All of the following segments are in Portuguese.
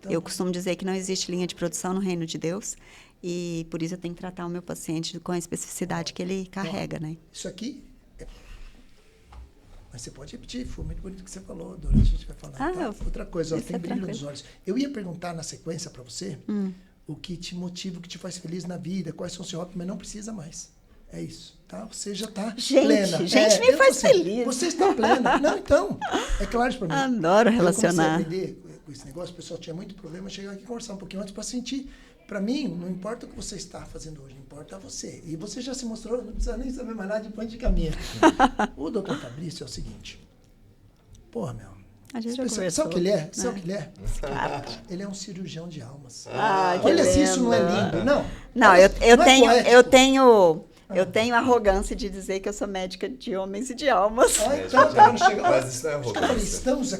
Eu costumo dizer que não existe linha de produção no reino de Deus e por isso eu tenho que tratar o meu paciente com a especificidade que ele carrega, né? Isso aqui mas você pode repetir, foi muito bonito o que você falou, durante a gente vai falar. Tá? Outra coisa, tem brilho nos olhos. Eu ia perguntar na sequência para você o que te motiva, o que te faz feliz na vida, quais são os seus hobbies, mas não precisa mais. É isso, tá? Você já está plena. Gente, me faz feliz. Você está plena. Não, então, é claro para mim. Adoro relacionar. Eu comecei a aprender com esse negócio, o pessoal tinha muito problema, eu cheguei aqui conversar um pouquinho antes para sentir. Para mim, não importa o que você está fazendo hoje, importa você. E você já se mostrou, não precisa nem saber mais nada de ponte de caminho. O doutor Fabrício é o seguinte. Porra, meu. A gente já conversou, sabe o que ele é? Né? Sabe o que ele é? Ele é um cirurgião de almas. Olha se isso não é lindo. Não, eu tenho arrogância de dizer que eu sou médica de homens e de almas. Mas isso não é arrogância. Estamos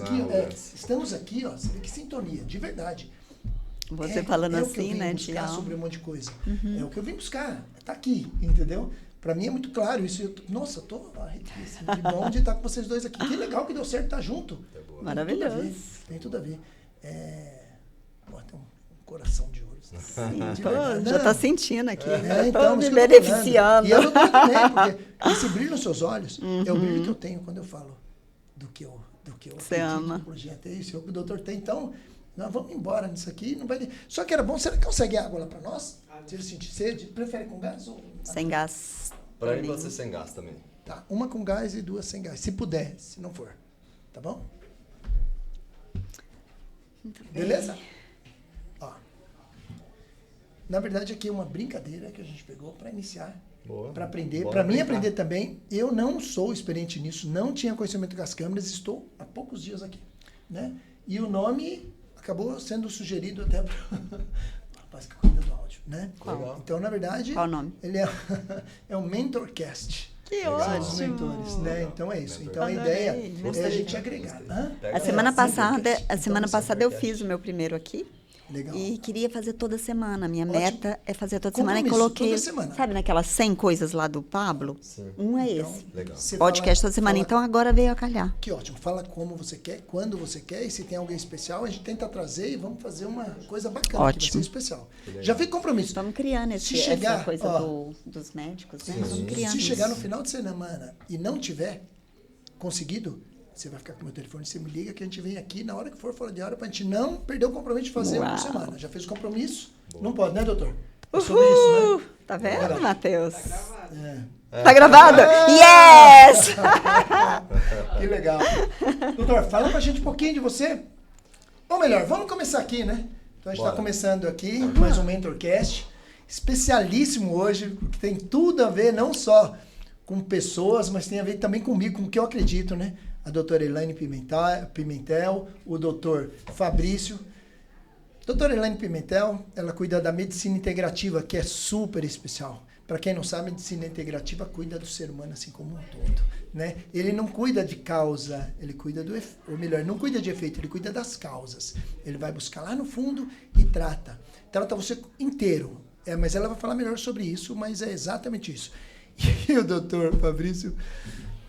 aqui, ó. Você vê que sintonia, de verdade. Você falando assim, né? De sobre um monte de coisa. É o que eu vim buscar. Tá aqui, entendeu? Para mim é muito claro isso. Nossa, eu tô arrepiadíssimo. Que bom de estar com vocês dois aqui. Que legal que deu certo estar junto. Maravilhoso. Tem tudo a ver. Tem um coração de ouro. Sim, já tá sentindo aqui. Então, me beneficiando. E eu também, porque esse brilho nos seus olhos é o brilho que eu tenho quando eu falo do que eu Você ama. O projeto é isso, o doutor tem. Então, nós vamos embora nisso aqui. Não vai... Só que era bom, você consegue água lá para nós? Se ele sentir sede, prefere com gás ou... Sem gás. Para mim pode ser sem gás também. Tá, uma com gás e duas sem gás. Se puder, se não for. Tá bom? Beleza? Ó. Na verdade, aqui é uma brincadeira que a gente pegou para iniciar. Para aprender. Para mim aprender também. Eu não sou experiente nisso, não tinha conhecimento das câmeras, estou há poucos dias aqui. Né? E o nome acabou sendo sugerido até para o rapaz que cuida do áudio. Né? Então, na verdade, qual o nome? Ele é um Mentorcast. Que São ótimo! Os mentores, né? Então é isso. Então a ideia é a gente agregar. A semana passada eu fiz o meu primeiro aqui. Legal. E queria fazer toda semana. Minha meta é fazer toda semana. E coloquei, toda semana. Sabe naquelas 100 coisas lá do Pablo? Sim. Um é então, esse. Legal. Podcast toda semana. Então agora veio a calhar. Que ótimo. Fala como você quer, quando você quer. E se tem alguém especial, a gente tenta trazer e vamos fazer uma coisa bacana. Ótimo. Que vai ser especial. Já fica compromisso. Estamos criando essa coisa dos médicos, né? Vamos criando se chegar no final de semana e não tiver conseguido, você vai ficar com o meu telefone, você me liga que a gente vem aqui na hora que for fora de hora pra gente não perder o compromisso de fazer uma semana. Já fez o compromisso? Boa. Não pode, né, doutor? É sobre isso, né? Tá vendo, Matheus? Tá gravado. Tá gravado? Yes! Que legal. Doutor, fala pra gente um pouquinho de você. Ou melhor, vamos começar aqui, né? Então a gente tá começando aqui mais um Mentorcast. Especialíssimo hoje, porque tem tudo a ver não só com pessoas, mas tem a ver também comigo, com o que eu acredito, né? A doutora Elaine Pimentel, o doutor Fabrício. Doutora Elaine Pimentel, ela cuida da medicina integrativa, que é super especial. Para quem não sabe, a medicina integrativa cuida do ser humano assim como um todo, né? Ele não cuida de causa, ele cuida do efeito, ou melhor, não cuida de efeito, ele cuida das causas. Ele vai buscar lá no fundo e trata você inteiro. Mas ela vai falar melhor sobre isso, mas é exatamente isso. E o doutor Fabrício,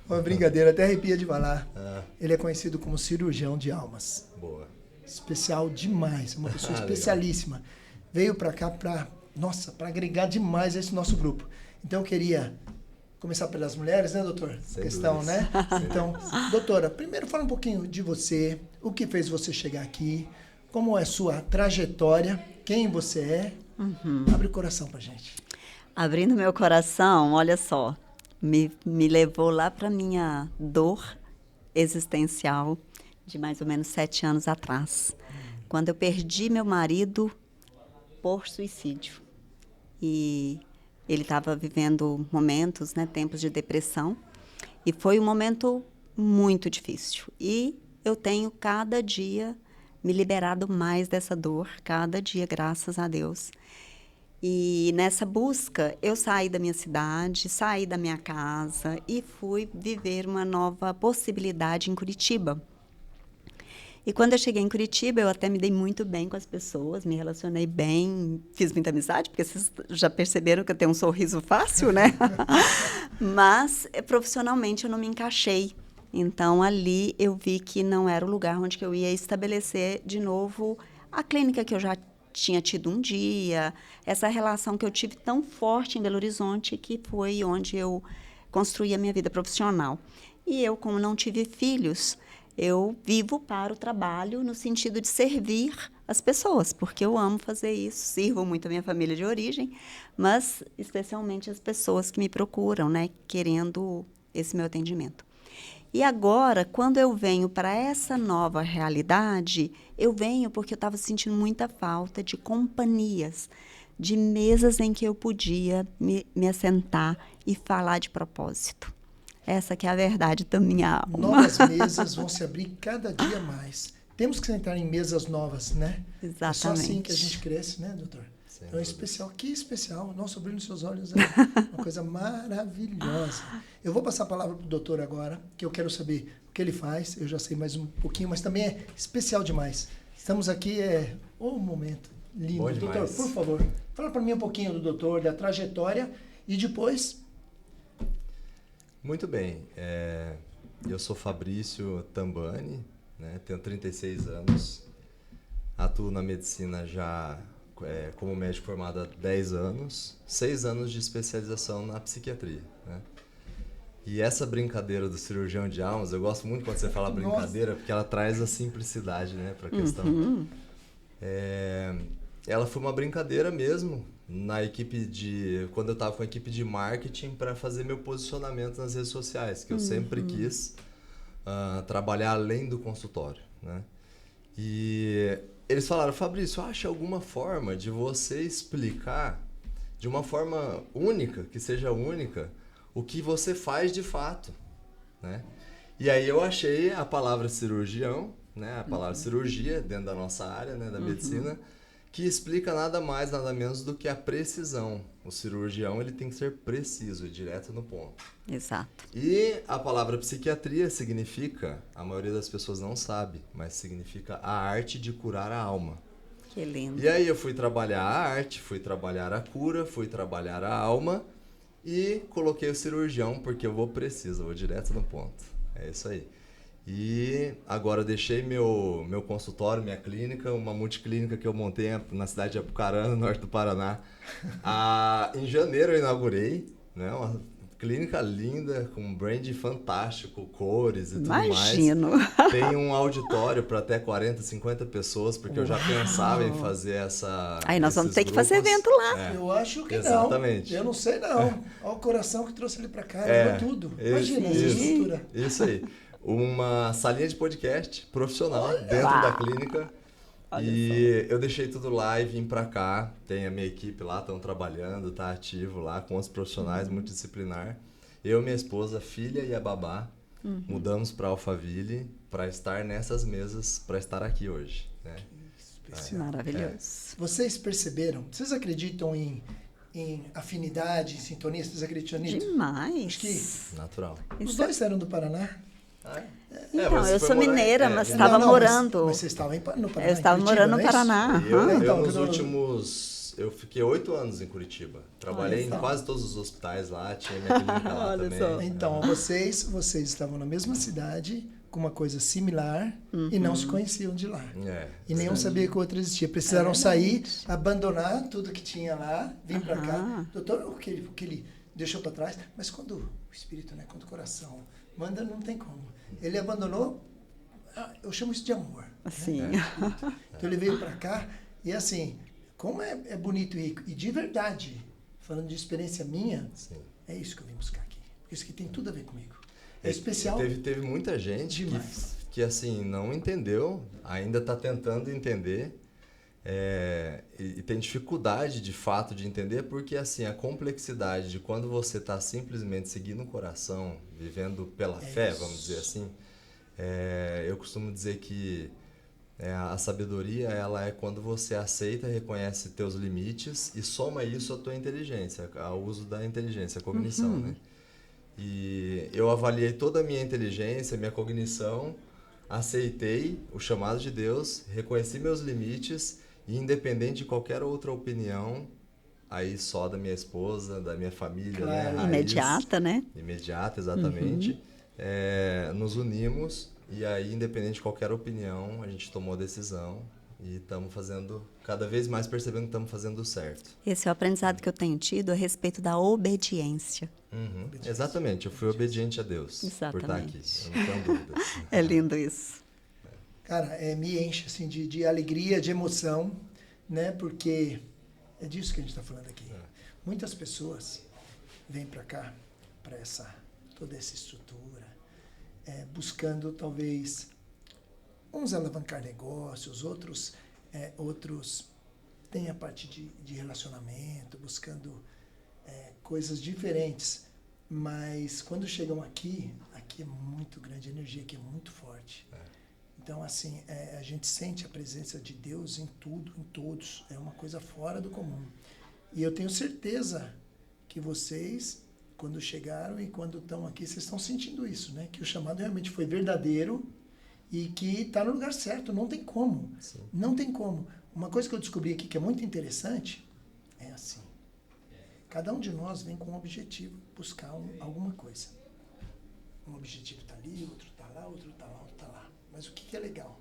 uma brincadeira, até arrepia de falar. Ele é conhecido como cirurgião de almas. Boa. Especial demais, uma pessoa especialíssima. Veio para cá para agregar demais a esse nosso grupo. Então eu queria começar pelas mulheres, né, doutor? Sem questão, dúvidas. Né? Então, doutora, primeiro fala um pouquinho de você, o que fez você chegar aqui, como é sua trajetória, quem você é. Abre o coração pra gente. Abrindo meu coração, olha só, me levou lá para minha dor existencial de mais ou menos 7 anos atrás, quando eu perdi meu marido por suicídio. E ele estava vivendo momentos, né, tempos de depressão, e foi um momento muito difícil. E eu tenho cada dia me liberado mais dessa dor, cada dia, graças a Deus. E nessa busca, eu saí da minha cidade, saí da minha casa e fui viver uma nova possibilidade em Curitiba. E quando eu cheguei em Curitiba, eu até me dei muito bem com as pessoas, me relacionei bem, fiz muita amizade, porque vocês já perceberam que eu tenho um sorriso fácil, né? Mas, profissionalmente, eu não me encaixei. Então, ali eu vi que não era o lugar onde que eu ia estabelecer de novo a clínica que eu já tinha tido um dia, essa relação que eu tive tão forte em Belo Horizonte, que foi onde eu construí a minha vida profissional. E eu, como não tive filhos, eu vivo para o trabalho no sentido de servir as pessoas, porque eu amo fazer isso, sirvo muito a minha família de origem, mas especialmente as pessoas que me procuram, né, querendo esse meu atendimento. E agora, quando eu venho para essa nova realidade, eu venho porque eu estava sentindo muita falta de companhias, de mesas em que eu podia me assentar e falar de propósito. Essa que é a verdade da minha alma. Novas mesas vão se abrir cada dia mais. Temos que sentar em mesas novas, né? Exatamente. É só assim que a gente cresce, né, doutor? Sim, então, especial. Que especial. Nossa, o brilho nos seus olhos é uma coisa maravilhosa. Eu vou passar a palavra para o doutor agora, que eu quero saber o que ele faz. Eu já sei mais um pouquinho, mas também é especial demais. Estamos aqui, um momento lindo. Bom Doutor, demais. por favor, fala para mim um pouquinho do doutor, da trajetória e depois... Muito bem. Eu sou Fabrício Tambani, né? Tenho 36 anos. Atuo na medicina já como médico formado há 10 anos. 6 anos de especialização na psiquiatria, né? E essa brincadeira do cirurgião de almas, eu gosto muito quando você fala brincadeira, porque ela traz a simplicidade, né, para a questão. Ela foi uma brincadeira mesmo na equipe quando eu estava com a equipe de marketing para fazer meu posicionamento nas redes sociais, que eu sempre quis trabalhar além do consultório, né? E eles falaram: Fabrício, acha alguma forma de você explicar de uma forma única, que seja única, o que você faz de fato, né? E aí eu achei a palavra cirurgião, né? A palavra cirurgia dentro da nossa área, né? Da medicina, que explica nada mais, nada menos do que a precisão. O cirurgião, ele tem que ser preciso e direto no ponto. Exato. E a palavra psiquiatria significa, a maioria das pessoas não sabe, mas significa a arte de curar a alma. Que lindo. E aí eu fui trabalhar a arte, fui trabalhar a cura, fui trabalhar a alma e coloquei o cirurgião porque eu vou direto no ponto. É isso aí. E agora deixei meu consultório, minha clínica, uma multiclínica que eu montei na cidade de Apucarana, no norte do Paraná. Em janeiro eu inaugurei, né, uma clínica linda, com um brand fantástico, cores e tudo Imagino. mais. Tem um auditório para até 40, 50 pessoas, porque eu já pensava em fazer Aí nós vamos ter que fazer evento lá. Eu acho que Exatamente. não. Eu não sei não. Olha o coração que trouxe ele para cá, levou tudo. Imagina essa estrutura. Isso aí. Uma salinha de podcast profissional dentro da clínica. E eu deixei tudo lá e vim pra cá. Tem a minha equipe lá, estão trabalhando, tá ativo lá com os profissionais, multidisciplinar. Eu, minha esposa, a filha e a babá mudamos para Alphaville para estar nessas mesas, para estar aqui hoje, né? Maravilhoso. Vocês perceberam? Vocês acreditam em afinidade, em sintonia? Vocês acreditam nisso? Demais. Acho que Natural. os dois eram do Paraná. Então, eu sou morar mineira, mas estava morando. Mas você estava no Paraná. Eu estava morando no Paraná. Eu nos últimos... Eu fiquei 8 anos em Curitiba. Trabalhei em quase todos os hospitais lá, tinha minha clínica lá também. Só. Então, vocês estavam na mesma cidade, com uma coisa similar, e não se conheciam de lá. E nenhum sabia que o outro existia. Precisaram sair, abandonar tudo que tinha lá, vir para cá. Doutor, o que ele deixou para trás? Mas quando o espírito, né, quando o coração manda, não tem como. Ele abandonou, eu chamo isso de amor. Assim. Né? Então ele veio para cá e assim, como é bonito e rico. E de verdade, falando de experiência minha, é isso que eu vim buscar aqui. Porque isso aqui tem tudo a ver comigo. É especial. Teve muita gente que assim, não entendeu, ainda está tentando entender. E tem dificuldade de fato de entender, porque assim, a complexidade de quando você está simplesmente seguindo o coração, vivendo pela fé, vamos dizer assim, eu costumo dizer que a sabedoria, ela é quando você aceita, reconhece teus limites e soma isso à tua inteligência, ao uso da inteligência, a cognição, né? E eu avaliei toda a minha inteligência, minha cognição, aceitei o chamado de Deus, reconheci meus limites. E independente de qualquer outra opinião, aí só da minha esposa, da minha família, né? Raiz, imediata, né? Imediata, exatamente. Nos unimos e aí, independente de qualquer opinião, a gente tomou a decisão E estamos fazendo, cada vez mais percebendo que estamos fazendo certo. Esse é o aprendizado que eu tenho tido a respeito da obediência. Exatamente, eu fui obediente a Deus por estar aqui, eu não tenho dúvidas. É lindo isso. Cara, me enche assim, de alegria, de emoção, né? Porque é disso que a gente está falando aqui. Muitas pessoas vêm para cá, para toda essa estrutura, buscando talvez uns alavancar negócios, outros têm a parte de relacionamento, buscando coisas diferentes. Mas quando chegam aqui é muito grande, a energia aqui é muito forte. Então, assim, a gente sente a presença de Deus em tudo, em todos. É uma coisa fora do comum. E eu tenho certeza que vocês, quando chegaram e quando estão aqui, vocês estão sentindo isso, né? Que o chamado realmente foi verdadeiro e que está no lugar certo. Não tem como. Sim. Não tem como. Uma coisa que eu descobri aqui que é muito interessante é assim. Cada um de nós vem com um objetivo, buscar alguma coisa. Um objetivo está ali, outro está lá, outro está lá, outro está lá. Mas o que é legal?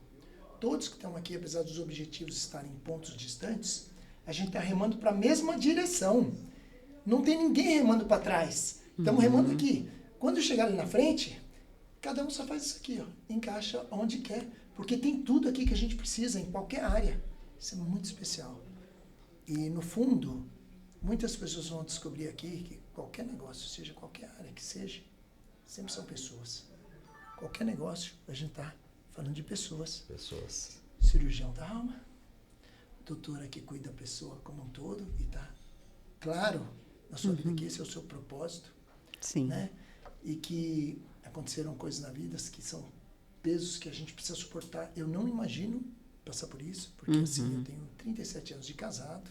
Todos que estão aqui, apesar dos objetivos estarem em pontos distantes, a gente está remando para a mesma direção. Não tem ninguém remando para trás. Estamos remando aqui. Quando chegar ali na frente, cada um só faz isso aqui, ó, encaixa onde quer. Porque tem tudo aqui que a gente precisa, em qualquer área. Isso é muito especial. E, no fundo, muitas pessoas vão descobrir aqui que qualquer negócio, seja qualquer área que seja, sempre são pessoas. Qualquer negócio, a gente está falando de pessoas. Pessoas. Cirurgião da alma, doutora que cuida da pessoa como um todo e está claro na sua vida que esse é o seu propósito. Sim. Né? E que aconteceram coisas na vida que são pesos que a gente precisa suportar. Eu não imagino passar por isso, porque assim, eu tenho 37 anos de casado,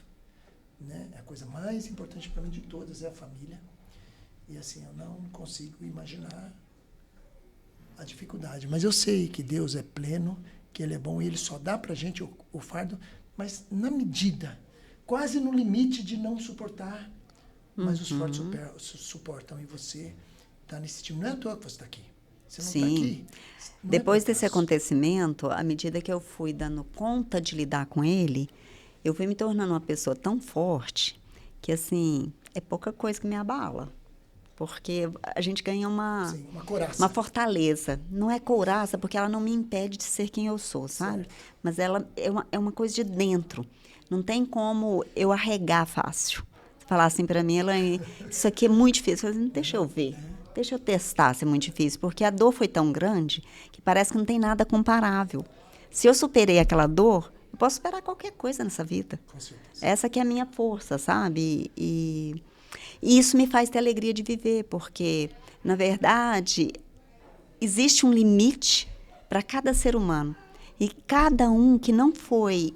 né? A coisa mais importante para mim de todas é a família. E assim, eu não consigo imaginar a dificuldade. Mas eu sei que Deus é pleno, que Ele é bom e Ele só dá pra gente o fardo, mas na medida, quase no limite de não suportar. Mas os fortes suportam e você está nesse time. Não é à toa que você está aqui. Você não está aqui. Depois desse acontecimento, à medida que eu fui dando conta de lidar com ele, eu fui me tornando uma pessoa tão forte que, assim, é pouca coisa que me abala. Porque a gente ganha uma fortaleza. Não é couraça, porque ela não me impede de ser quem eu sou, sabe? Certo. Mas ela é uma coisa de dentro. Não tem como eu arregar fácil. Falar assim para mim, Elaine, isso aqui é muito difícil. Eu falei, deixa eu ver, deixa eu testar se é muito difícil. Porque a dor foi tão grande que parece que não tem nada comparável. Se eu superei aquela dor, eu posso superar qualquer coisa nessa vida. Com certeza. Essa que é a minha força, sabe? E isso me faz ter alegria de viver, porque, na verdade, existe um limite para cada ser humano. E cada um que não foi,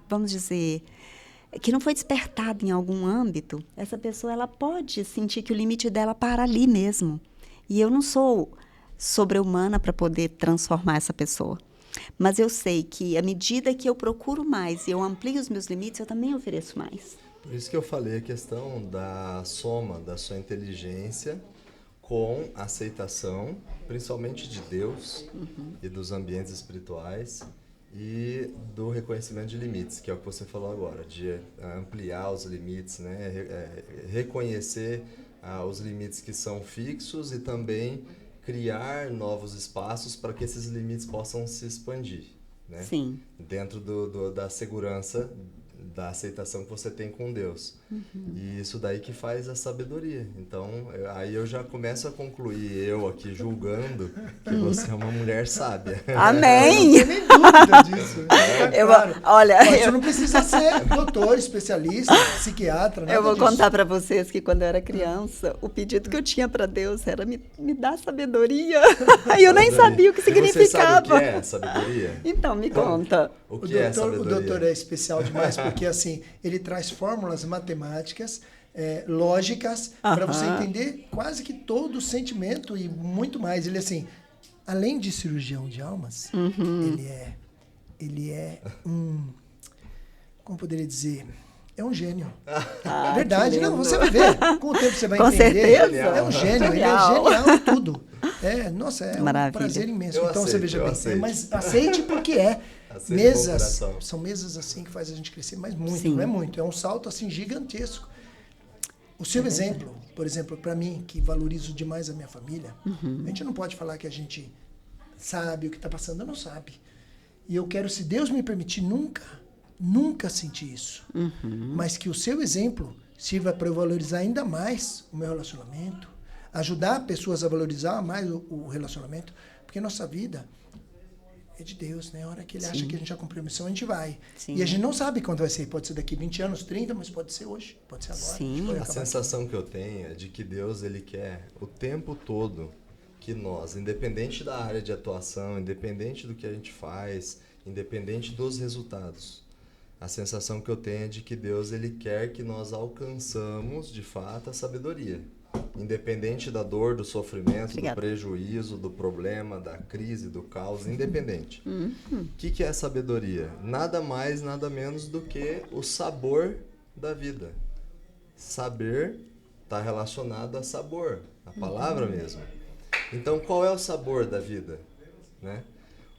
vamos dizer, que não foi despertado em algum âmbito, essa pessoa ela pode sentir que o limite dela para ali mesmo. E eu não sou sobre-humana para poder transformar essa pessoa. Mas eu sei que, à medida que eu procuro mais e eu amplio os meus limites, eu também ofereço mais. Por isso que eu falei a questão da soma da sua inteligência com a aceitação, principalmente de Deus e dos ambientes espirituais e do reconhecimento de limites, que é o que você falou agora, de ampliar os limites, né? Reconhecer os limites que são fixos e também criar novos espaços para que esses limites possam se expandir, né? Sim. Dentro da segurança, da aceitação que você tem com Deus. E isso daí que faz a sabedoria. Então, aí eu já começo a concluir, eu aqui julgando, que você é uma mulher sábia. Amém! Eu não tenho nem dúvida disso. Claro. Olha, você não precisa ser doutor, especialista, psiquiatra, nada eu vou disso. contar para vocês que quando eu era criança, o pedido que eu tinha para Deus era me dar sabedoria. Aí eu nem sabia o que significava. Você sabe o que é sabedoria? Então, me conta. O que é sabedoria? O doutor é especial demais, porque assim, ele traz fórmulas matemáticas, lógicas, para você entender quase que todo o sentimento e muito mais. Ele, assim, além de cirurgião de almas, ele é um, como poderia dizer, é um gênio. É verdade, não, você vai ver. Com o tempo você vai entender. Certeza. É um gênio, ele é genial em tudo. Nossa, é Maravilha. Um prazer imenso. Eu então aceito, você veja bem. aceito. Mas aceite porque é. mesas, são mesas assim que faz a gente crescer, mas muito, Sim. não é muito, é um salto assim gigantesco. O seu exemplo, por exemplo, para mim, que valorizo demais a minha família, a gente não pode falar que a gente sabe o que está passando, não sabe. E eu quero, se Deus me permitir, nunca sentir isso. Mas que o seu exemplo sirva para eu valorizar ainda mais o meu relacionamento, ajudar pessoas a valorizar mais o relacionamento, porque nossa vida é de Deus, né? A hora que Ele acha que a gente já cumpriu a missão, a gente vai. Sim. E a gente não sabe quando vai ser. Pode ser daqui 20 anos, 30, mas pode ser hoje, pode ser agora. Sim. A sensação que eu tenho é de que Deus, Ele quer o tempo todo que nós, independente da área de atuação, independente do que a gente faz, independente dos resultados, a sensação que eu tenho é de que Deus, Ele quer que nós alcançamos, de fato, a sabedoria. Independente da dor, do sofrimento, do prejuízo, do problema, da crise, do caos, independente. O que é a sabedoria? Nada mais, nada menos do que o sabor da vida. Saber está relacionado a sabor, a palavra mesmo. Então, qual é o sabor da vida? Né?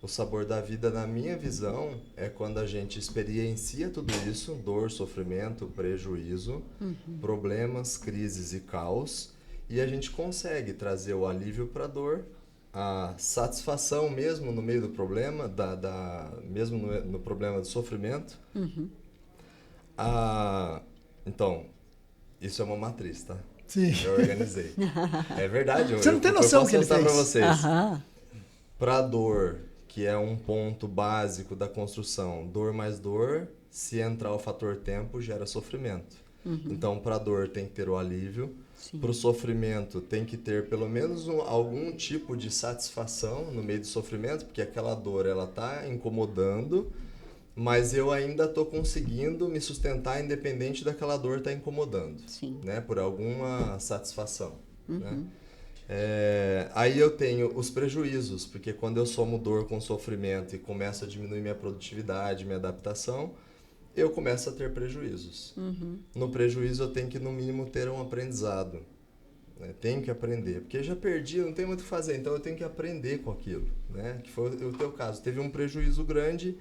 O sabor da vida, na minha visão, é quando a gente experiencia tudo isso, dor, sofrimento, prejuízo, problemas, crises e caos, e a gente consegue trazer o alívio para a dor, a satisfação mesmo no meio do problema, mesmo no problema do sofrimento. Então, isso é uma matriz, tá? Sim. Eu organizei. É verdade. Você não tem noção do que ele fez. Para vocês. Para a dor, que é um ponto básico da construção, dor mais dor, se entrar o fator tempo, gera sofrimento. Então, para a dor tem que ter o alívio, para o sofrimento tem que ter pelo menos algum tipo de satisfação no meio do sofrimento, porque aquela dor ela está incomodando, mas eu ainda estou conseguindo me sustentar independente daquela dor estar incomodando, né? Por alguma satisfação. Né? Aí eu tenho os prejuízos, porque quando eu somo dor com sofrimento e começo a diminuir minha produtividade, minha adaptação, eu começo a ter prejuízos. No prejuízo eu tenho que, no mínimo, ter um aprendizado. Né? Tenho que aprender, porque eu já perdi, eu não tenho muito o que fazer, então eu tenho que aprender com aquilo. Né? Que foi o teu caso. Teve um prejuízo grande,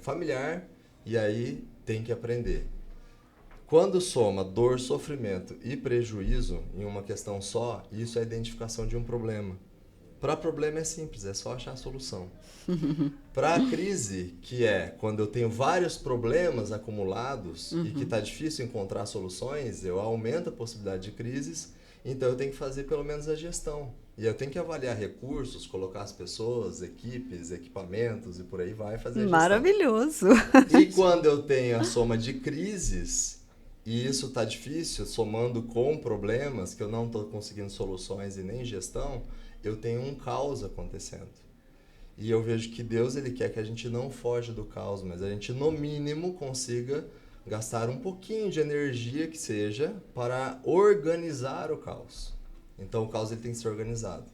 familiar, e aí tem que aprender. Quando soma dor, sofrimento e prejuízo em uma questão só, isso é a identificação de um problema. Para problema é simples, é só achar a solução. Para a crise, que é quando eu tenho vários problemas acumulados e que está difícil encontrar soluções, eu aumento a possibilidade de crises, então eu tenho que fazer pelo menos a gestão. E eu tenho que avaliar recursos, colocar as pessoas, equipes, equipamentos e por aí vai fazer a gestão. Maravilhoso! E quando eu tenho a soma de crises, e isso está difícil, somando com problemas, que eu não estou conseguindo soluções e nem gestão, eu tenho um caos acontecendo. E eu vejo que Deus, Ele quer que a gente não foge do caos, mas a gente, no mínimo, consiga gastar um pouquinho de energia que seja para organizar o caos. Então, o caos ele tem que ser organizado.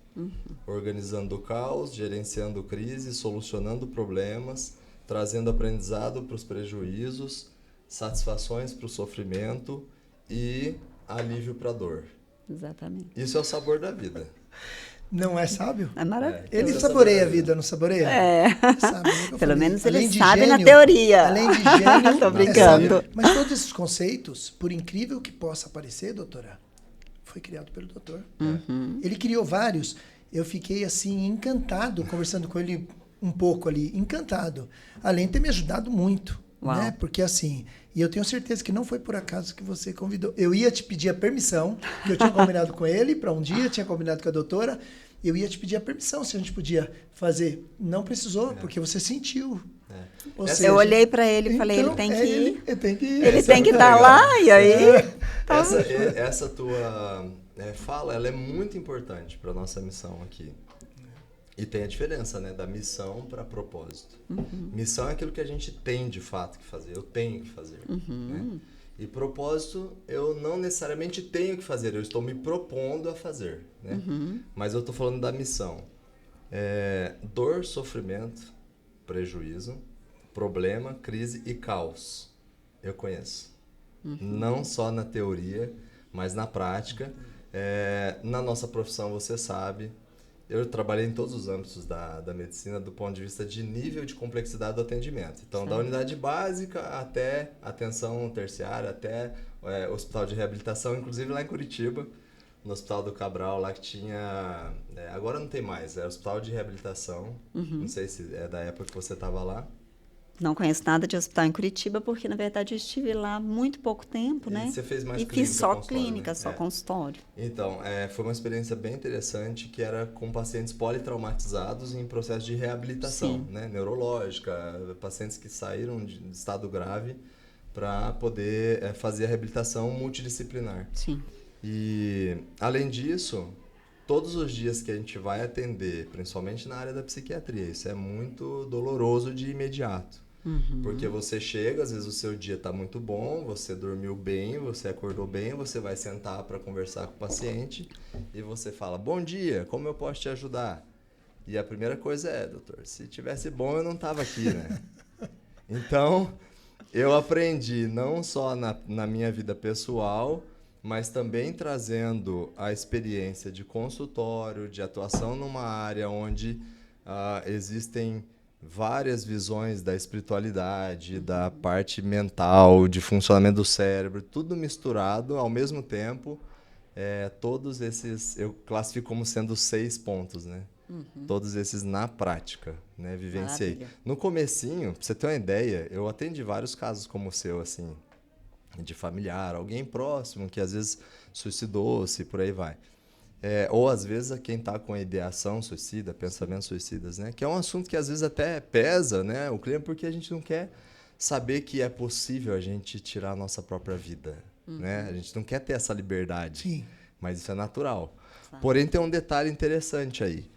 Organizando o caos, gerenciando crises, solucionando problemas, trazendo aprendizado para os prejuízos, satisfações para o sofrimento e alívio para a dor. Exatamente. Isso é o sabor da vida. Não é sábio? É maravilhoso. Ele saboreia a vida, não saboreia? Sabe, pelo menos ele de sabe gênio, na teoria. Além de gênio, Tô brincando. Mas todos esses conceitos, por incrível que possa parecer, doutora, foi criado pelo doutor. Ele criou vários. Eu fiquei assim encantado, conversando com ele um pouco ali, encantado. Além de ter me ajudado muito. Né? Porque assim, e eu tenho certeza que não foi por acaso que você convidou. Eu ia te pedir a permissão, que eu tinha combinado com ele para um dia, tinha combinado com a doutora, eu ia te pedir a permissão se a gente podia fazer. Não precisou, porque você sentiu. Ou seja, eu olhei para ele e falei, então, ele tem que ir. Ele tem que ir. Ele tem que estar lá, e aí... Essa tua fala, ela é muito importante para a nossa missão aqui. E tem a diferença, né, da missão para propósito. Missão é aquilo que a gente tem de fato que fazer, eu tenho que fazer. Né? E propósito, eu não necessariamente tenho que fazer, eu estou me propondo a fazer. Né? Mas eu estou falando da missão. Dor, sofrimento, prejuízo, problema, crise e caos. Eu conheço. Não só na teoria, mas na prática. Na nossa profissão, você sabe. eu trabalhei em todos os âmbitos da medicina do ponto de vista de nível de complexidade do atendimento. Então, da unidade básica até atenção terciária, até hospital de reabilitação, inclusive lá em Curitiba, no Hospital do Cabral, lá que tinha... agora não tem mais, é Hospital de Reabilitação. Não sei se é da época que você estava lá. Não conheço nada de hospital em Curitiba, porque, na verdade, eu estive lá muito pouco tempo, né? E você fez mais e clínica, fiz só consultório, clínica, né? só consultório. Então, foi uma experiência bem interessante, que era com pacientes politraumatizados em processo de reabilitação, né? Neurológica, pacientes que saíram de estado grave para poder fazer a reabilitação multidisciplinar. Sim. E, além disso, todos os dias que a gente vai atender, principalmente na área da psiquiatria, isso é muito doloroso de imediato. Porque você chega, às vezes o seu dia está muito bom, você dormiu bem, você acordou bem, você vai sentar para conversar com o paciente e você fala, bom dia, como eu posso te ajudar? E a primeira coisa é, doutor, se tivesse bom eu não estava aqui, né? Então, eu aprendi não só na minha vida pessoal, mas também trazendo a experiência de consultório, de atuação numa área onde existem várias visões da espiritualidade, da parte mental, de funcionamento do cérebro, tudo misturado ao mesmo tempo. Todos esses eu classifico como sendo 6 pontos, né? Todos esses na prática, né? Vivenciei. Maravilha. No comecinho, pra você ter uma ideia, eu atendi vários casos como o seu, assim, de familiar, alguém próximo que às vezes suicidou-se, por aí vai. Ou às vezes quem está com a ideação suicida, pensamentos suicidas, né? Que é um assunto que às vezes até pesa, né? O cliente, porque a gente não quer saber que é possível a gente tirar a nossa própria vida, né? A gente não quer ter essa liberdade, Sim. Mas isso é natural. Porém, tem um detalhe interessante aí.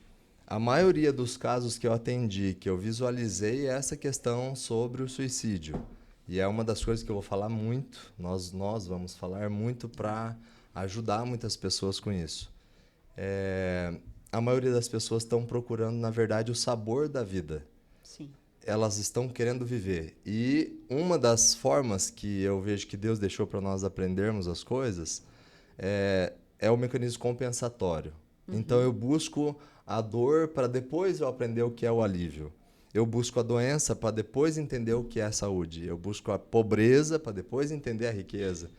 A maioria dos casos que eu atendi, que eu visualizei, é essa questão sobre o suicídio. E é uma das coisas que eu vou falar muito, nós vamos falar muito para ajudar muitas pessoas com isso. A maioria das pessoas estão procurando, na verdade, o sabor da vida. Sim. Elas estão querendo viver. E uma das formas que eu vejo que Deus deixou para nós aprendermos as coisas é o mecanismo compensatório. Então, eu busco a dor para depois eu aprender o que é o alívio. Eu busco a doença para depois entender o que é a saúde. Eu busco a pobreza para depois entender a riqueza.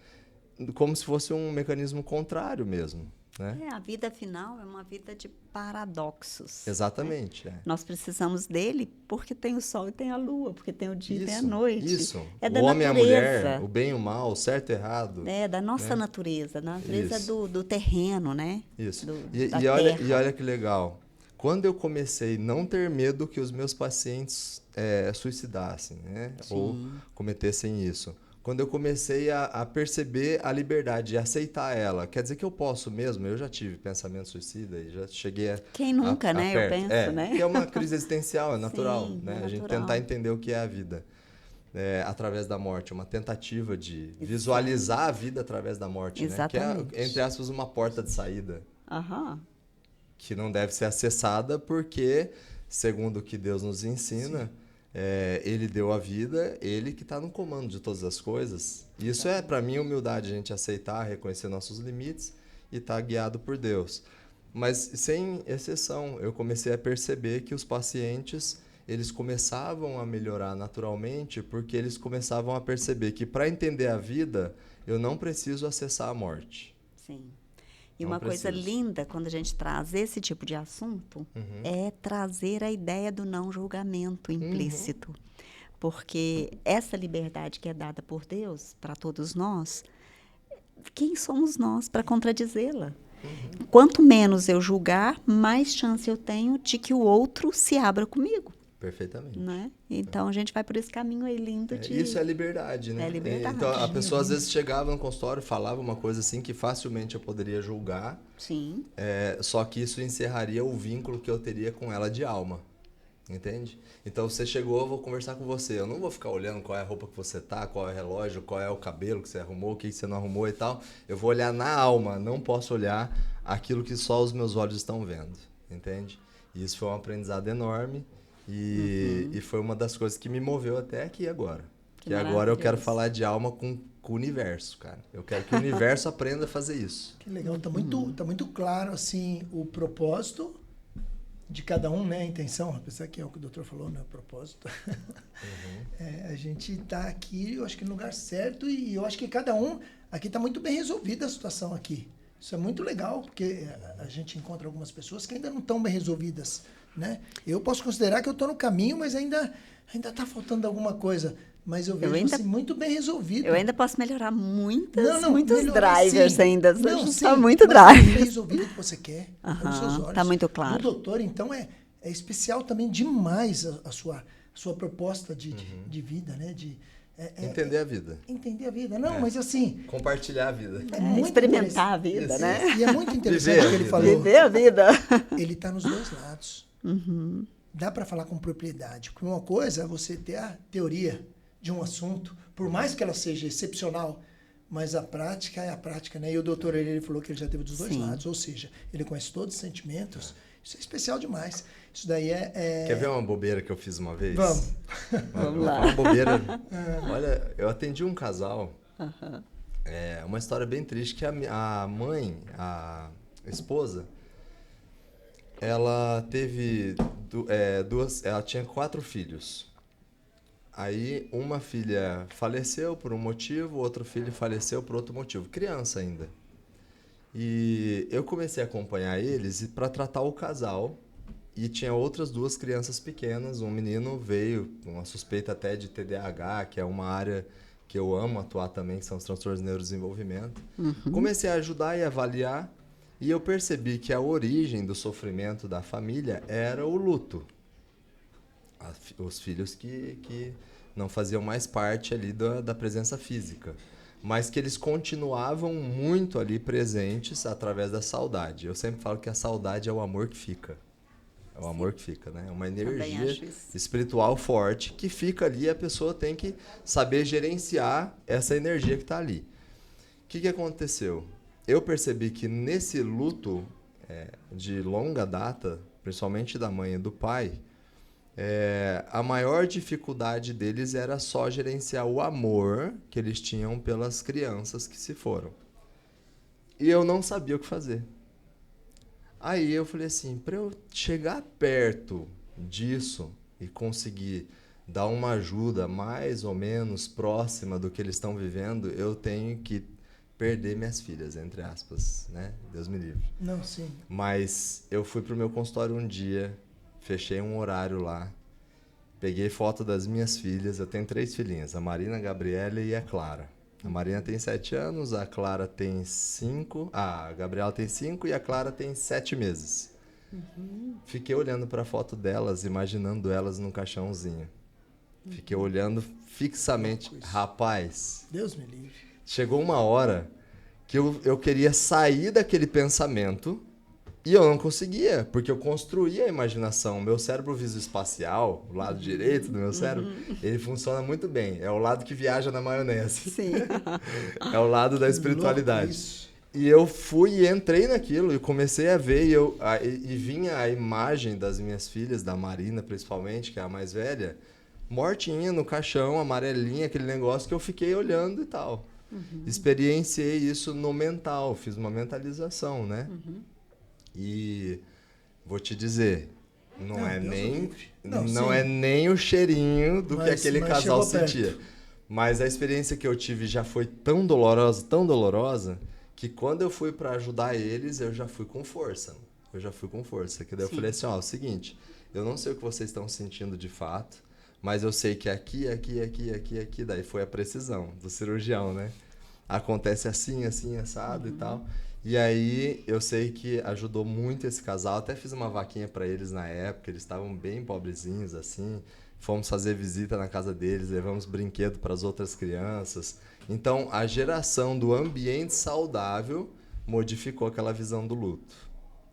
Como se fosse um mecanismo contrário mesmo. Né? A vida afinal é uma vida de paradoxos. Exatamente. Né? Nós precisamos dele porque tem o sol e tem a lua, porque tem o dia e tem a noite. Isso. É da o homem e natureza. a mulher, o bem e o mal, o certo e o errado. É da nossa natureza, da natureza do terreno, né? Isso. E olha que legal. Quando eu comecei a não ter medo que os meus pacientes suicidassem, né? Ou cometessem isso. Quando eu comecei a perceber a liberdade e aceitar ela, quer dizer que eu posso mesmo? Eu já tive pensamento suicida e já cheguei a... Quem nunca, né? perto. Eu penso, né? Que é uma crise existencial, é natural. Sim, né? é A gente natural. tentar entender o que é a vida através da morte, uma tentativa de visualizar a vida através da morte, Exatamente. né? Que é, entre aspas, uma porta de saída. Que não deve ser acessada porque, segundo o que Deus nos ensina... ele deu a vida, ele que está no comando de todas as coisas. Isso é, para mim, humildade, a gente aceitar, reconhecer nossos limites e estar guiado por Deus. Mas, sem exceção, eu comecei a perceber que os pacientes, eles começavam a melhorar naturalmente porque eles começavam a perceber que, para entender a vida, eu não preciso acessar a morte. Sim. E uma coisa linda, quando a gente traz esse tipo de assunto, é trazer a ideia do não julgamento implícito. Porque essa liberdade que é dada por Deus para todos nós, quem somos nós para contradizê-la? Quanto menos eu julgar, mais chance eu tenho de que o outro se abra comigo. Perfeitamente. Né? Então, a gente vai por esse caminho aí lindo de... Isso é liberdade, né? É liberdade. Então, a pessoa às vezes chegava no consultório, falava uma coisa assim que facilmente eu poderia julgar. Sim. Só que isso encerraria o vínculo que eu teria com ela de alma. Entende? Então, você chegou, eu vou conversar com você. Eu não vou ficar olhando qual é a roupa que você tá, qual é o relógio, qual é o cabelo que você arrumou, o que você não arrumou e tal. Eu vou olhar na alma, não posso olhar aquilo que só os meus olhos estão vendo. Entende? E isso foi um aprendizado enorme. E foi uma das coisas que me moveu até aqui agora. Que agora eu quero falar de alma com o universo, cara. Eu quero que o universo aprenda a fazer isso. Que legal. Tá muito claro, assim, o propósito de cada um, né? A intenção, apesar que é o que o doutor falou, né? O propósito. A gente está aqui, eu acho que no lugar certo, e eu acho que cada um aqui está muito bem resolvida a situação aqui. Isso é muito legal, porque a gente encontra algumas pessoas que ainda não estão bem resolvidas, né? Eu posso considerar que eu estou no caminho, mas ainda está faltando alguma coisa. Mas eu vejo assim, muito bem resolvido. Eu ainda posso melhorar muitos melhorar, drivers sim. ainda. Não, sim, está muito mas é driver. bem resolvido o que você quer. Nos seus olhos. Está muito claro. O doutor, então, é especial também demais a sua proposta de vida, né? Entender a vida. Entender a vida. Não, mas assim... Compartilhar a vida. Experimentar a vida, né? E é muito interessante o que ele falou. Viver a vida. Ele está nos dois lados. Dá para falar com propriedade. Porque uma coisa é você ter a teoria de um assunto, por mais que ela seja excepcional, mas a prática é a prática, né? E o doutor, ele falou que ele já teve dos dois lados, ou seja, ele conhece todos os sentimentos. Isso é especial demais. Isso daí Quer ver uma bobeira que eu fiz uma vez? Vamos. Vamos lá. Uma bobeira. Olha, eu atendi um casal, uma história bem triste, que a mãe, a esposa, ela teve ela tinha 4 filhos. Aí uma filha faleceu por um motivo, outro filho faleceu por outro motivo. Criança ainda. E eu comecei a acompanhar eles para tratar o casal. E tinha outras 2 crianças pequenas. Um menino veio com uma suspeita até de TDAH, que é uma área que eu amo atuar também, que são os transtornos de neurodesenvolvimento. Comecei a ajudar e avaliar. E eu percebi que a origem do sofrimento da família era o luto. Os filhos que não faziam mais parte ali da presença física, mas que eles continuavam muito ali presentes através da saudade. Eu sempre falo que a saudade é o amor que fica. É o amor que fica, né? É uma energia espiritual forte que fica ali e a pessoa tem que saber gerenciar essa energia que está ali. O que aconteceu? Eu percebi que nesse luto de longa data, principalmente da mãe e do pai, a maior dificuldade deles era só gerenciar o amor que eles tinham pelas crianças que se foram. E eu não sabia o que fazer. Aí eu falei assim, para eu chegar perto disso e conseguir dar uma ajuda mais ou menos próxima do que eles estão vivendo, eu tenho que perder minhas filhas, entre aspas, né? Deus me livre. Não, sim. Mas eu fui pro meu consultório um dia, fechei um horário lá, peguei foto das minhas filhas. Eu tenho 3 filhinhas, a Marina, a Gabriela e a Clara. A Marina tem 7 anos, a Clara tem 5, a Gabriela tem 5 e a Clara tem 7 meses. Fiquei olhando para a foto delas, imaginando elas num caixãozinho. Fiquei olhando fixamente. Rapaz, Deus me livre. Chegou uma hora que eu queria sair daquele pensamento e eu não conseguia, porque eu construía a imaginação. Meu cérebro visoespacial, o lado direito do meu cérebro, ele funciona muito bem. É o lado que viaja na maionese. Sim. É o lado da espiritualidade. E eu fui e entrei naquilo e comecei a ver e vinha a imagem das minhas filhas, da Marina principalmente, que é a mais velha, mortinha no caixão, amarelinha, aquele negócio que eu fiquei olhando e tal. Experienciei isso no mental, fiz uma mentalização, né? E vou te dizer, não é nem o cheirinho do que aquele casal sentia. Mas a experiência que eu tive já foi tão dolorosa, que quando eu fui para ajudar eles, eu já fui com força. Que daí eu falei assim, é o seguinte, eu não sei o que vocês estão sentindo de fato, mas eu sei que aqui, daí foi a precisão do cirurgião, né? Acontece assim, assado e tal. E aí eu sei que ajudou muito esse casal. Até fiz uma vaquinha para eles na época, eles estavam bem pobrezinhos assim. Fomos fazer visita na casa deles, levamos brinquedo para as outras crianças. Então a geração do ambiente saudável modificou aquela visão do luto.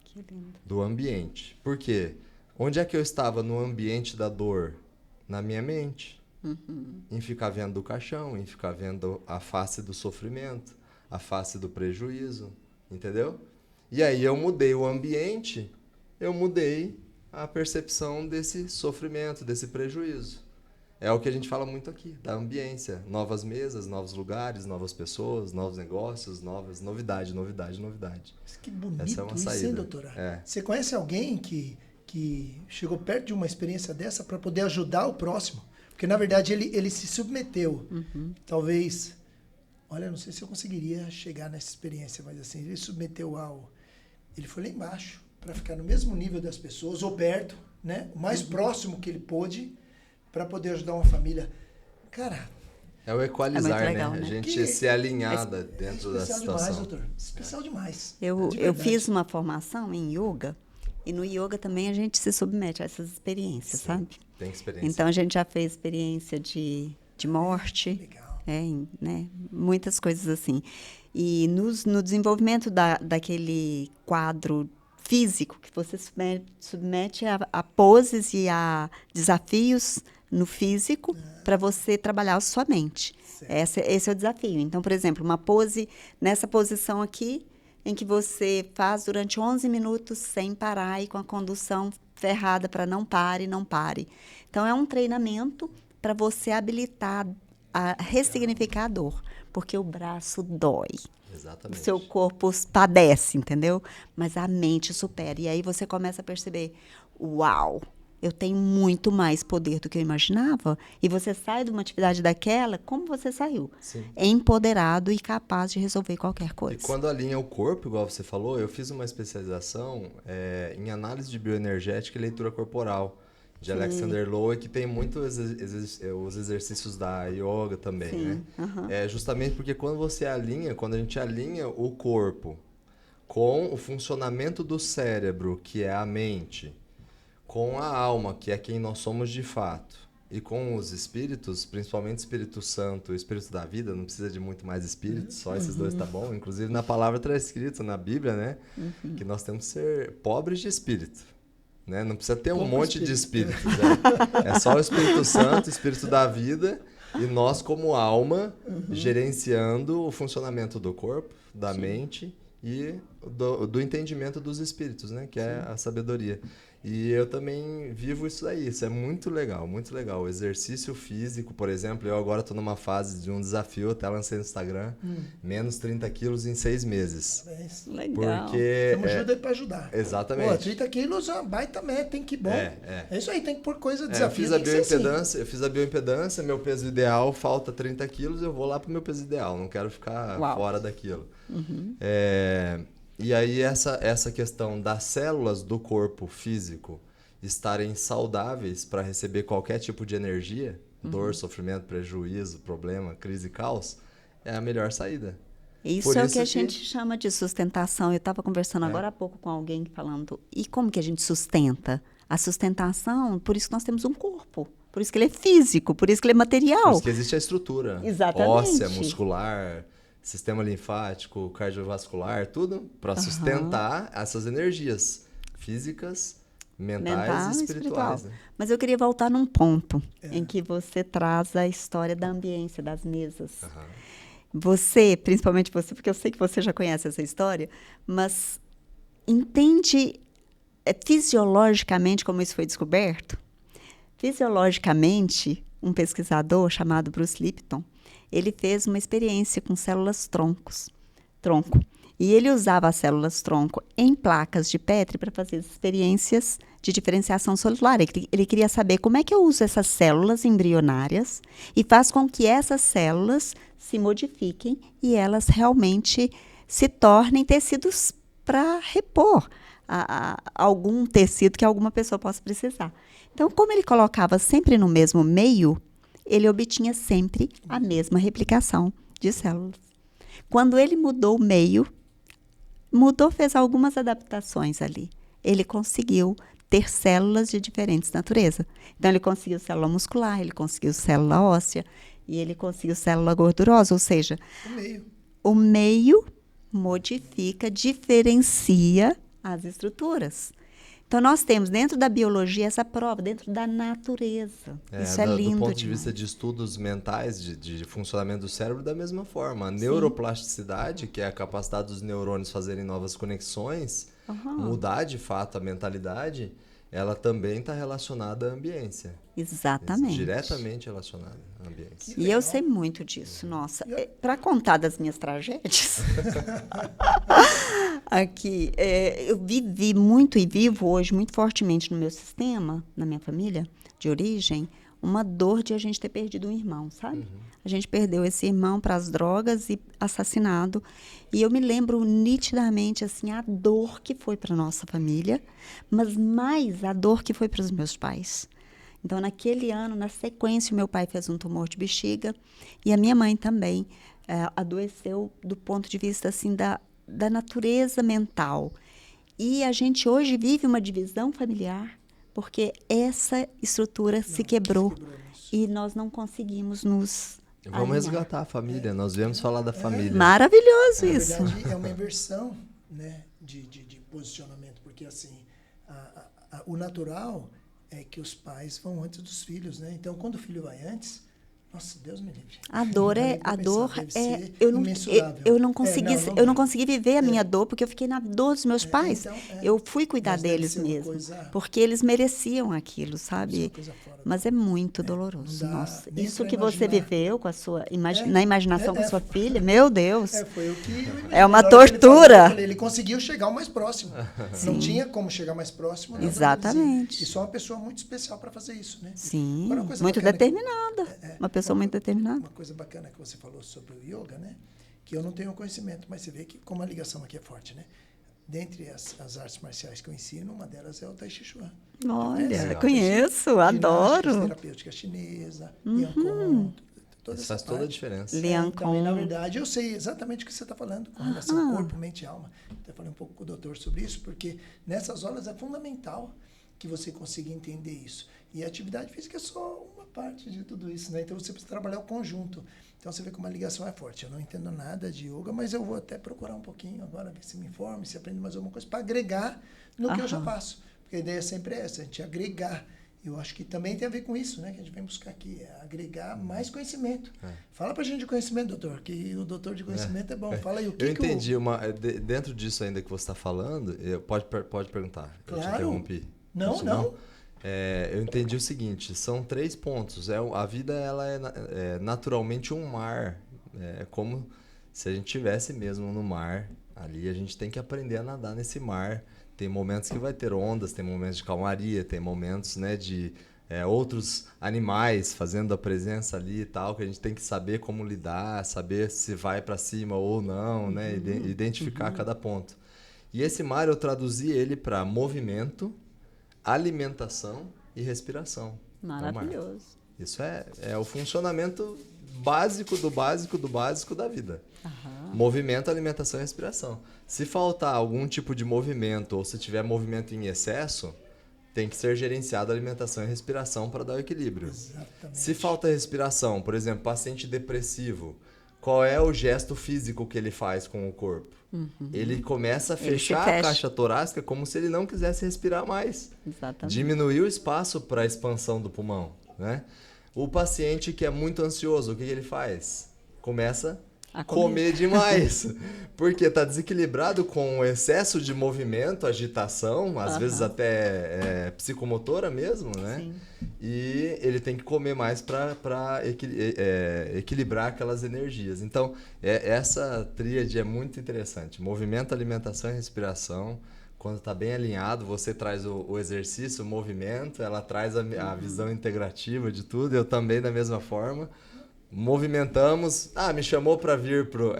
Que lindo. Do ambiente. Por quê? Onde é que eu estava no ambiente da dor? Na minha mente. Em ficar vendo o caixão, em ficar vendo a face do sofrimento, a face do prejuízo, entendeu? E aí eu mudei o ambiente, eu mudei a percepção desse sofrimento, desse prejuízo. É o que a gente fala muito aqui, da ambiência. Novas mesas, novos lugares, novas pessoas, novos negócios, novidade. Que bonito. Essa é uma isso, saída. hein, doutora? Você conhece alguém que que chegou perto de uma experiência dessa para poder ajudar o próximo. Porque, na verdade, ele se submeteu. Talvez... Olha, não sei se eu conseguiria chegar nessa experiência, mas assim, ele submeteu ao... Ele foi lá embaixo para ficar no mesmo nível das pessoas, ou perto, né? O mais próximo que ele pôde para poder ajudar uma família. Cara... É o equalizar, legal, né? né? A gente ser alinhada dentro da situação. Especial demais, doutor. Especial demais. Eu fiz uma formação em yoga, e no yoga também a gente se submete a essas experiências, Sim, sabe? tem experiência. Então, a gente já fez experiência de morte. Legal. Né? Muitas coisas assim. E no desenvolvimento daquele quadro físico, que você submete a poses e a desafios no físico para você trabalhar a sua mente. Esse é o desafio. Então, por exemplo, uma pose, nessa posição aqui, em que você faz durante 11 minutos sem parar e com a condução ferrada para não pare, não pare. Então, é um treinamento para você habilitar a ressignificar a dor, porque o braço dói. Exatamente. O seu corpo padece, entendeu? Mas a mente supera. E aí você começa a perceber, uau, eu tenho muito mais poder do que eu imaginava. E você sai de uma atividade daquela, como você saiu? Sim. Empoderado e capaz de resolver qualquer coisa. E quando alinha o corpo, igual você falou, eu fiz uma especialização em análise de bioenergética e leitura corporal, de Alexander Lowen, que tem muito os exercícios da yoga também, né? É justamente porque quando a gente alinha o corpo com o funcionamento do cérebro, que é a mente, com a alma, que é quem nós somos de fato, e com os espíritos, principalmente o Espírito Santo e o Espírito da vida, não precisa de muito mais espíritos, só esses dois tá bom. Inclusive na palavra está escrito na Bíblia, né? Que nós temos que ser pobres de espírito. Né? Não precisa ter um monte de espíritos. Né? É só o Espírito Santo, o Espírito da vida, e nós como alma gerenciando o funcionamento do corpo, da mente e do entendimento dos espíritos, né? Que é a sabedoria. E eu também vivo isso aí, isso é muito legal, muito legal. O exercício físico, por exemplo, eu agora estou numa fase de um desafio, até lancei no Instagram, menos 30 quilos em 6 meses. Legal. Porque Estamos juntos aí para ajudar. Exatamente. Pô, 30 quilos é uma baita meta, tem que bom. É isso aí, tem que pôr coisa, desafio. Eu fiz a bioimpedância, meu peso ideal, falta 30 quilos, eu vou lá pro meu peso ideal, não quero ficar fora daquilo. E aí essa questão das células do corpo físico estarem saudáveis para receber qualquer tipo de energia, dor, sofrimento, prejuízo, problema, crise e caos, é a melhor saída. Isso é o que a gente chama de sustentação. Eu estava conversando agora há pouco com alguém falando, e como que a gente sustenta? A sustentação, por isso que nós temos um corpo. Por isso que ele é físico, por isso que ele é material. Por isso que existe a estrutura. Exatamente. Óssea, muscular, sistema linfático, cardiovascular, tudo para sustentar essas energias físicas, mentais e espirituais. Né? Mas eu queria voltar num ponto em que você traz a história da ambiência, das mesas. Você, principalmente você, porque eu sei que você já conhece essa história, mas entende fisiologicamente como isso foi descoberto? Fisiologicamente, um pesquisador chamado Bruce Lipton, ele fez uma experiência com células tronco. E ele usava as células tronco em placas de Petri para fazer experiências de diferenciação celular. Ele queria saber como é que eu uso essas células embrionárias e faz com que essas células se modifiquem e elas realmente se tornem tecidos para repor algum tecido que alguma pessoa possa precisar. Então, como ele colocava sempre no mesmo meio, ele obtinha sempre a mesma replicação de células. Quando ele mudou o meio, fez algumas adaptações ali. Ele conseguiu ter células de diferentes naturezas. Então, ele conseguiu célula muscular, ele conseguiu célula óssea e ele conseguiu célula gordurosa, ou seja, o meio modifica, diferencia as estruturas. Então, nós temos dentro da biologia essa prova, dentro da natureza. Isso é lindo do ponto demais. de vista de estudos mentais, de funcionamento do cérebro, da mesma forma. A neuroplasticidade, que é a capacidade dos neurônios fazerem novas conexões, mudar de fato a mentalidade, ela também está relacionada à ambiência. Exatamente. Diretamente relacionada à ambiência. E eu sei muito disso, nossa. Para contar das minhas tragédias, Aqui, eu vivi muito e vivo hoje muito fortemente no meu sistema, na minha família de origem, uma dor de a gente ter perdido um irmão, sabe? A gente perdeu esse irmão para as drogas e assassinado. E eu me lembro nitidamente assim a dor que foi para nossa família, mas mais a dor que foi para os meus pais. Então, naquele ano, na sequência, o meu pai fez um tumor de bexiga e a minha mãe também adoeceu do ponto de vista assim da natureza mental. E a gente hoje vive uma divisão familiar porque essa estrutura se quebrou e nós não conseguimos nos Vamos resgatar a família, nós viemos falar da família. Maravilhoso isso. Na verdade, é uma inversão, né, de posicionamento, porque assim, o natural é que os pais vão antes dos filhos, né? Então, quando o filho vai antes, nossa, Deus me livre. Eu não consegui viver a minha dor porque eu fiquei na dor dos meus pais. Então, eu fui cuidar deles mesmo, porque eles mereciam aquilo, sabe? Mas é muito doloroso. Nossa, isso que você viveu com a sua na imaginação com a sua filha, meu Deus. Foi o que é uma tortura. Ele conseguiu chegar o mais próximo. Sim. Não tinha como chegar mais próximo. Exatamente. E só uma pessoa muito especial para fazer isso, né? Sim. Muito determinada. Uma pessoa muito determinada. Uma coisa bacana que você falou sobre o yoga, né? Que eu não tenho conhecimento, mas você vê que como a ligação aqui é forte, né? Dentre as artes marciais que eu ensino, uma delas é o Tai Chi Chuan. Olha, conheço, adoro. Terapêutica chinesa, Liang Kong, isso faz toda a diferença. Então, na verdade, eu sei exatamente o que você está falando com relação ao corpo, mente e alma. Até falei um pouco com o doutor sobre isso, porque nessas horas é fundamental que você consiga entender isso. E a atividade física é só uma parte de tudo isso, né? Então você precisa trabalhar o conjunto. Então você vê como a ligação é forte. Eu não entendo nada de yoga, mas eu vou até procurar um pouquinho agora, ver se me informe, se aprende mais alguma coisa para agregar no que eu já faço. Porque a ideia sempre é essa, a gente agregar. Eu acho que também tem a ver com isso, né? Que a gente vem buscar aqui, é agregar mais conhecimento. Fala pra gente de conhecimento, doutor, que o doutor de conhecimento é bom. Fala aí o que eu entendi. Dentro disso ainda que você está falando, pode perguntar. Claro. Eu te interrompi. Não. Eu entendi o seguinte, são 3 pontos. A vida ela é naturalmente um mar. É como se a gente estivesse mesmo no mar. Ali a gente tem que aprender a nadar nesse mar. Tem momentos que vai ter ondas, tem momentos de calmaria, tem momentos, né, de outros animais fazendo a presença ali e tal, que a gente tem que saber como lidar, saber se vai para cima ou não, né, identificar cada ponto. E esse mar eu traduzi ele para movimento, alimentação e respiração. Maravilhoso. Isso é o funcionamento básico do básico do básico da vida. Movimento, alimentação e respiração. Se faltar algum tipo de movimento ou se tiver movimento em excesso, tem que ser gerenciado a alimentação e respiração para dar o equilíbrio. Exatamente. Se falta respiração, por exemplo, paciente depressivo, qual é o gesto físico que ele faz com o corpo? Ele começa a fechar a caixa torácica como se ele não quisesse respirar mais. Exatamente. Diminuir o espaço para a expansão do pulmão, né? O paciente que é muito ansioso, o que ele faz? Começa a comer demais, porque está desequilibrado com o excesso de movimento, agitação, às vezes até psicomotora mesmo, né? Sim. E ele tem que comer mais para equilibrar aquelas energias. Então, essa tríade é muito interessante. Movimento, alimentação e respiração. Quando está bem alinhado, você traz o exercício, o movimento, ela traz a visão integrativa de tudo, eu também da mesma forma. Movimentamos, me chamou para vir pro...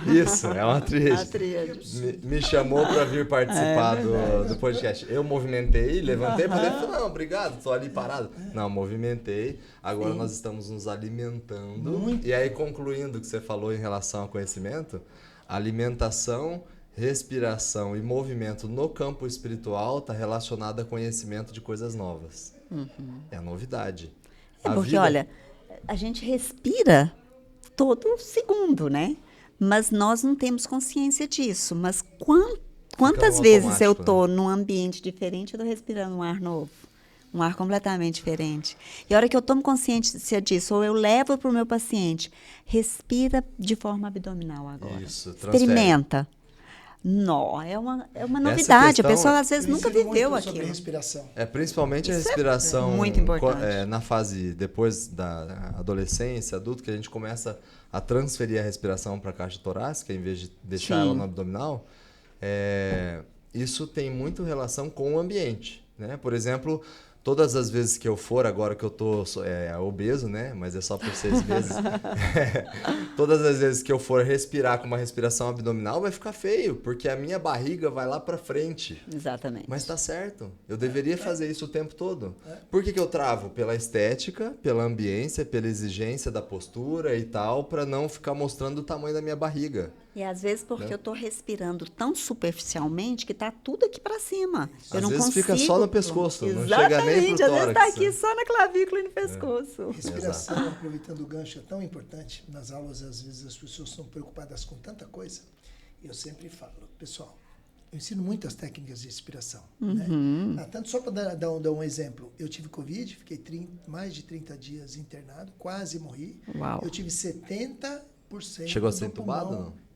Isso, é uma tríade. Me chamou para vir participar do podcast. Eu movimentei, levantei, falei, não, obrigado, tô ali parado. Não, movimentei, agora nós estamos nos alimentando. E aí, concluindo o que você falou em relação ao conhecimento, alimentação, respiração e movimento no campo espiritual está relacionado a conhecimento de coisas novas. É a novidade. Porque, olha, a gente respira todo segundo, né? Mas nós não temos consciência disso. Mas quantas vezes eu estou num ambiente diferente, eu estou respirando um ar novo, um ar completamente diferente. E a hora que eu tomo consciência disso, ou eu levo para o meu paciente, respira de forma abdominal agora. Isso, transfere. Experimenta. Não, é uma novidade. A pessoa às vezes nunca viveu aquilo. Sobre respiração. Principalmente a respiração. Muito importante. Na fase depois da adolescência, adulto, que a gente começa a transferir a respiração para a caixa torácica em vez de deixar ela no abdominal. isso tem muito relação com o ambiente, né? Por exemplo, todas as vezes que eu for, agora que eu tô obeso, né? Mas é só por 6 meses. Todas as vezes que eu for respirar com uma respiração abdominal, vai ficar feio, porque a minha barriga vai lá para frente. Exatamente. Mas tá certo. Eu deveria fazer isso o tempo todo. Por que eu travo? Pela estética, pela ambiência, pela exigência da postura e tal, para não ficar mostrando o tamanho da minha barriga. E às vezes porque eu estou respirando tão superficialmente que tá tudo aqui para cima. Eu não vezes consigo. Fica só no pescoço, Exatamente. não chega nem pro tórax. Às vezes está aqui só na clavícula e no pescoço. Respiração, aproveitando o gancho, é tão importante. Nas aulas, às vezes, as pessoas estão preocupadas com tanta coisa. Eu sempre falo, pessoal, eu ensino muitas técnicas de respiração. Né? Tanto só para dar um exemplo, eu tive Covid, fiquei mais de 30 dias internado, quase morri. Uau. Eu tive 70% Chegou a ser do pulmão. entubado ou não?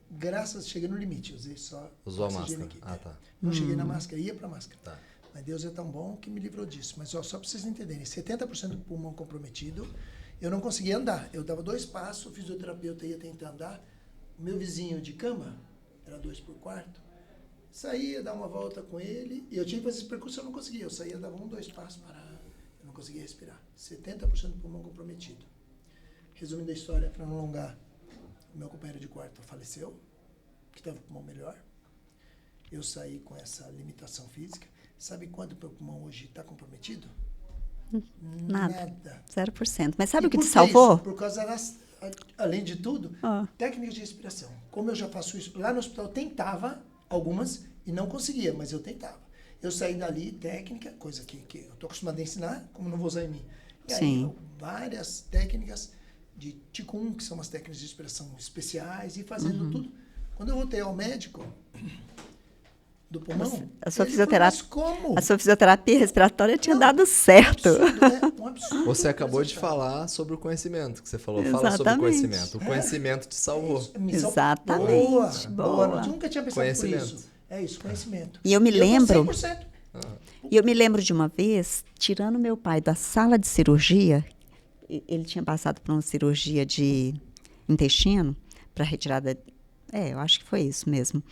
Cheguei no limite, usei só Usou a oxigênio máscara. aqui. Tá. Não cheguei na máscara, ia para a máscara. Tá. Mas Deus é tão bom que me livrou disso. Mas só para vocês entenderem, 70% do pulmão comprometido, eu não conseguia andar. Eu dava 2 passos, o fisioterapeuta ia tentar andar. O meu vizinho de cama, era 2 por quarto, saía, dar uma volta com ele, e eu tinha que fazer esse percurso, eu não conseguia. Eu saía, dava 1, 2 passos, parava. Eu não conseguia respirar. 70% do pulmão comprometido. Resumindo a história, para não alongar, o meu companheiro de quarto faleceu, que estava com o pulmão melhor. Eu saí com essa limitação física. Sabe quanto o meu pulmão hoje está comprometido? Nada. 0%. Mas sabe o que por te salvou? Isso? Por causa das, além de tudo, técnicas de respiração. Como eu já faço isso lá no hospital, tentava algumas e não conseguia, mas eu tentava. Eu saí dali, técnica, coisa que eu estou acostumado a ensinar, como não vou usar em mim. E aí, várias técnicas de Qigong, que são umas técnicas de respiração especiais, e fazendo tudo. Quando eu voltei ao médico do pulmão, a sua fisioterapia respiratória tinha dado certo. Um absurdo. Você acabou de falar sobre o conhecimento que você falou. Fala sobre o conhecimento. O conhecimento te salvou. Exatamente. Boa. Eu nunca tinha pensado por isso. É isso, conhecimento. E eu me lembro... 100%. E eu me lembro de uma vez, tirando meu pai da sala de cirurgia, ele tinha passado por uma cirurgia de intestino, para retirada... eu acho que foi isso mesmo.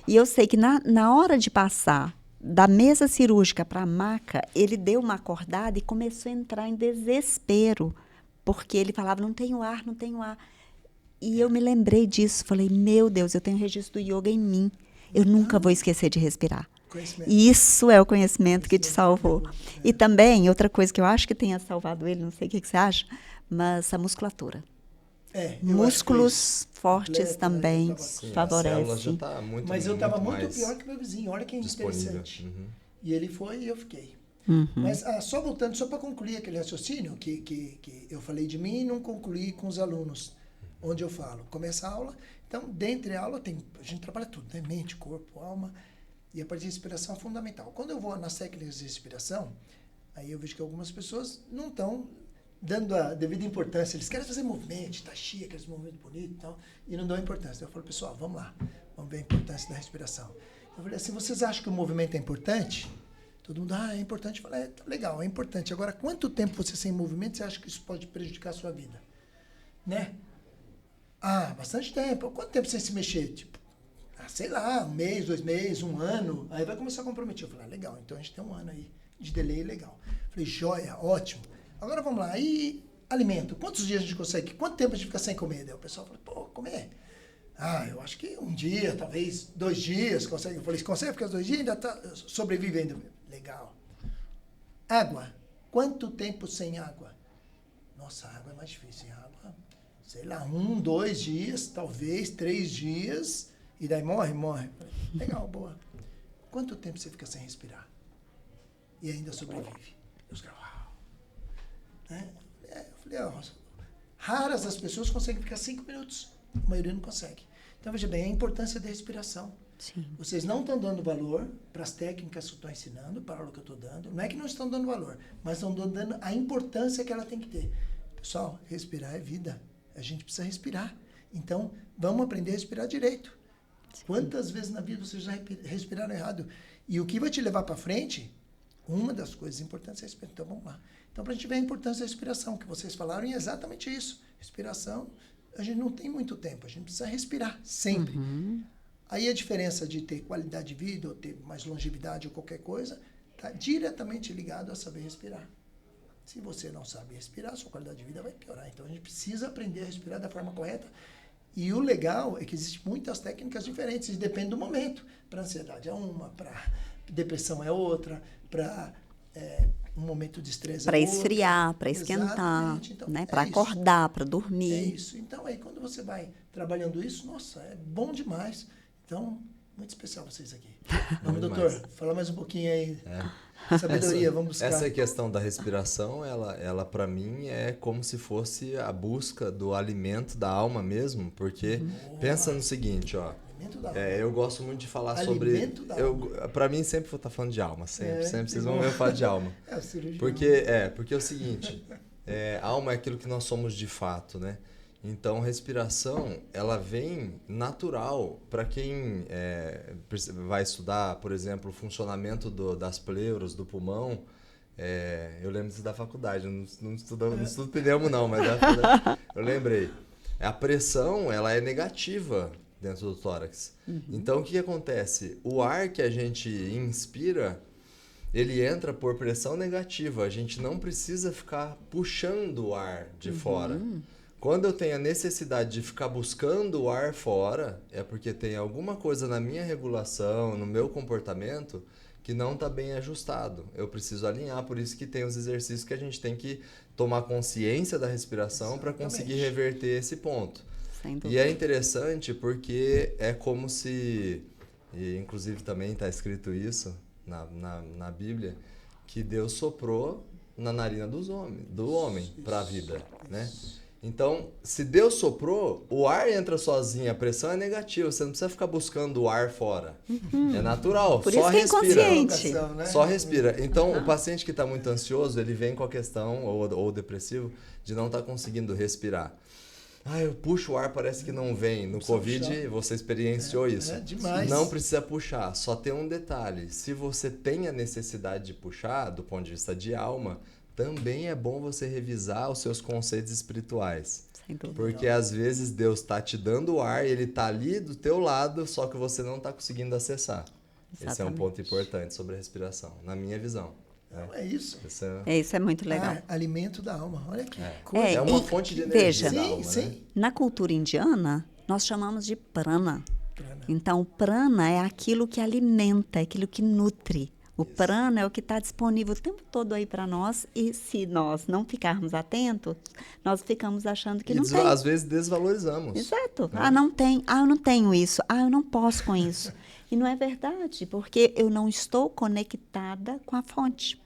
E eu sei que na hora de passar da mesa cirúrgica para a maca, ele deu uma acordada e começou a entrar em desespero, porque ele falava, não tenho ar, não tenho ar. E eu me lembrei disso, falei, meu Deus, eu tenho registro do yoga em mim, eu nunca vou esquecer de respirar. E isso é o conhecimento que te salvou. E também, outra coisa que eu acho que tenha salvado ele, não sei o que você acha, mas a musculatura. Músculos fortes também favorecem. Mas eu estava muito pior que meu vizinho, olha que interessante. E ele foi e eu fiquei. Mas só voltando, só para concluir aquele raciocínio que eu falei de mim e não concluí com os alunos, onde eu falo. Começa a aula, então, dentre a aula, a gente trabalha tudo, né? Mente, corpo, alma, e a parte de respiração é fundamental. Quando eu vou nas técnicas de respiração, aí eu vejo que algumas pessoas não estão dando a devida importância. Eles querem fazer movimento, tá chique, aqueles movimentos bonitos e tal, e não dão importância. Eu falo, pessoal, vamos lá, vamos ver a importância da respiração. Eu falei assim, vocês acham que o movimento é importante? Todo mundo, é importante. Eu falei, tá legal, é importante. Agora, quanto tempo você sem movimento, você acha que isso pode prejudicar a sua vida? Né? Bastante tempo. Quanto tempo sem se mexer? Tipo, sei lá, 1 mês, 2 meses, 1 ano, aí vai começar a comprometer. Eu falei, legal, então a gente tem 1 ano aí de delay, legal. Eu falei, joia, ótimo. Agora vamos lá, e alimento? Quantos dias a gente consegue? Quanto tempo a gente fica sem comer? Daí o pessoal falou, comer? Eu acho que 1 dia, talvez 2 dias consegue. Eu falei, consegue ficar 2 dias? Ainda sobrevive ainda. Legal. Água. Quanto tempo sem água? Nossa, a água é mais difícil. Água, sei lá, 1, 2 dias, talvez 3 dias, e daí morre. Legal, boa. Quanto tempo você fica sem respirar? E ainda sobrevive? Os caras, eu falei, raras as pessoas conseguem ficar 5 minutos. A maioria não consegue. Então, veja bem, a importância da respiração. Sim. Vocês não estão dando valor para as técnicas que eu estou ensinando, para a aula que eu estou dando. Não é que não estão dando valor, mas estão dando a importância que ela tem que ter. Pessoal, respirar é vida. A gente precisa respirar. Então, vamos aprender a respirar direito. Sim. Quantas vezes na vida vocês já respiraram errado? E o que vai te levar para frente, uma das coisas importantes é respirar. Então, vamos lá. Então, para a gente ver a importância da respiração, que vocês falaram, é exatamente isso. Respiração, a gente não tem muito tempo, a gente precisa respirar sempre. Aí a diferença de ter qualidade de vida, ou ter mais longevidade, ou qualquer coisa, está diretamente ligado a saber respirar. Se você não sabe respirar, sua qualidade de vida vai piorar. Então a gente precisa aprender a respirar da forma correta. E o legal é que existem muitas técnicas diferentes, e depende do momento. Para ansiedade é uma, para depressão é outra, para um momento de estresse é outra. Para esfriar, para esquentar, então, né? Para acordar, para dormir. É isso. Então aí quando você vai trabalhando isso, nossa, é bom demais. Então, muito especial vocês aqui. Vamos, doutor, fala mais um pouquinho aí. Sabedoria, vamos buscar. Essa questão da respiração, ela para mim é como se fosse a busca do alimento da alma mesmo, porque pensa no seguinte, ó. Eu gosto muito de falar alimento sobre... Para mim, sempre vou estar falando de alma, sempre vocês vão ver falar de alma. Porque é o seguinte, alma é aquilo que nós somos de fato, né? Então, respiração, ela vem natural para quem vai estudar, por exemplo, o funcionamento das pleuras, do pulmão. Eu lembro disso da faculdade, não estudo pneumo não, mas eu lembrei. A pressão, ela é negativa dentro do tórax. Então, o que acontece? O ar que a gente inspira, ele entra por pressão negativa. A gente não precisa ficar puxando o ar de fora. Quando eu tenho a necessidade de ficar buscando o ar fora, é porque tem alguma coisa na minha regulação, no meu comportamento, que não está bem ajustado. Eu preciso alinhar, por isso que tem os exercícios que a gente tem que tomar consciência da respiração para conseguir reverter esse ponto. E é interessante porque é como se, e inclusive também está escrito isso na Bíblia, que Deus soprou na narina do homem para a vida, né? Então, se Deus soprou, o ar entra sozinho, a pressão é negativa, você não precisa ficar buscando o ar fora. É natural, por só isso respira. É inconsciente. Só respira. Então, o paciente que está muito ansioso, ele vem com a questão, ou depressivo, de não estar conseguindo respirar. Eu puxo o ar, parece que não vem. No Covid, você experienciou isso. Demais. Não precisa puxar, só tem um detalhe. Se você tem a necessidade de puxar, do ponto de vista de alma, também é bom você revisar os seus conceitos espirituais. Porque às vezes Deus está te dando o ar, ele está ali do teu lado, só que você não está conseguindo acessar. Exatamente. Esse é um ponto importante sobre a respiração, na minha visão. É isso. Isso é muito legal. Alimento da alma, olha aqui. É uma fonte de energia da alma, né? Na cultura indiana, nós chamamos de prana. Então, o prana é aquilo que alimenta, é aquilo que nutre. O prana é o que está disponível o tempo todo aí para nós, e se nós não ficarmos atentos, nós ficamos achando que não tem. Às vezes desvalorizamos. Exato. Não tem. Eu não tenho isso. Eu não posso com isso. E não é verdade, porque eu não estou conectada com a fonte.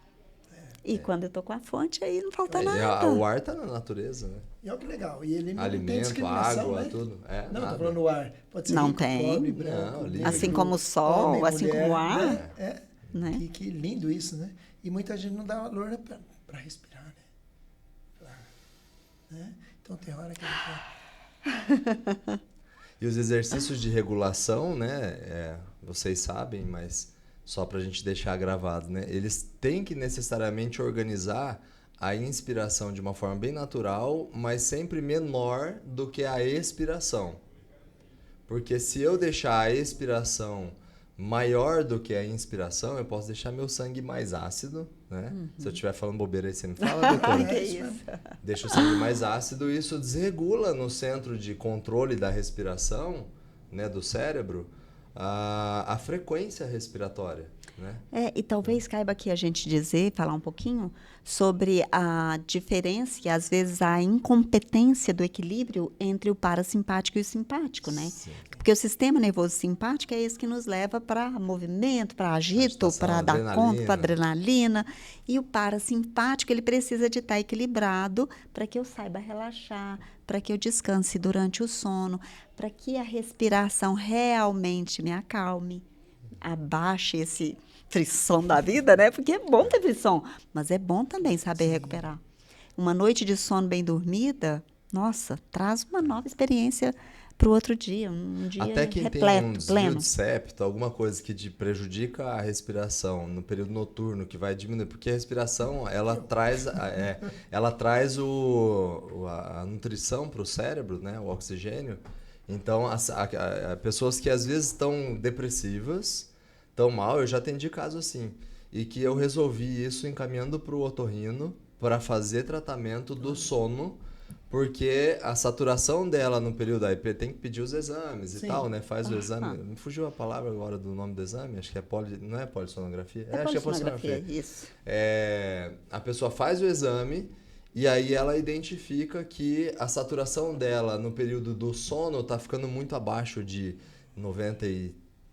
E quando eu estou com a fonte, aí não falta nada. O ar está na natureza, né? E olha que legal. E ele não alimento, tem discriminação, água, né? tudo. Não, estou falando o ar. Pode ser não rico, tem. pobre, branco, negro, assim como o sol, homem, assim mulher, como o ar. Né? Que lindo isso, né? E muita gente não dá valor para respirar, né? Então tem hora que E os exercícios de regulação, né? Vocês sabem, mas só para a gente deixar gravado, né? Eles têm que necessariamente organizar a inspiração de uma forma bem natural, mas sempre menor do que a expiração. Porque se eu deixar a expiração maior do que a inspiração, eu posso deixar meu sangue mais ácido, né? Se eu estiver falando bobeira aí, você me fala, doutor. Que isso? Deixa o sangue mais ácido e isso desregula no centro de controle da respiração, né, do cérebro, a frequência respiratória, né? E talvez caiba aqui a gente falar um pouquinho sobre a diferença e, às vezes, a incompetência do equilíbrio entre o parasimpático e o simpático, né? Sim. Porque o sistema nervoso simpático é esse que nos leva para movimento, para agito, para dar conta, para adrenalina. E o parasimpático, ele precisa de estar equilibrado para que eu saiba relaxar, para que eu descanse durante o sono, para que a respiração realmente me acalme, abaixe esse frisson da vida, né? Porque é bom ter frisson, mas é bom também saber recuperar. Uma noite de sono bem dormida, nossa, traz uma nova experiência para o outro dia, um dia até quem repleto, tem um desvio pleno. de septo, alguma coisa que te prejudica a respiração no período noturno, que vai diminuir, porque a respiração, ela traz a nutrição para o cérebro, né, o oxigênio, Então, pessoas que às vezes estão depressivas, estão mal, eu já atendi caso assim. E que eu resolvi isso encaminhando para o otorrino para fazer tratamento do sono, porque a saturação dela no período aí tem que pedir os exames e tal, né? Faz o exame. Me fugiu a palavra agora do nome do exame, acho que não é polissonografia? Acho que é polissonografia, isso. A pessoa faz o exame e aí ela identifica que a saturação dela no período do sono está ficando muito abaixo de 90,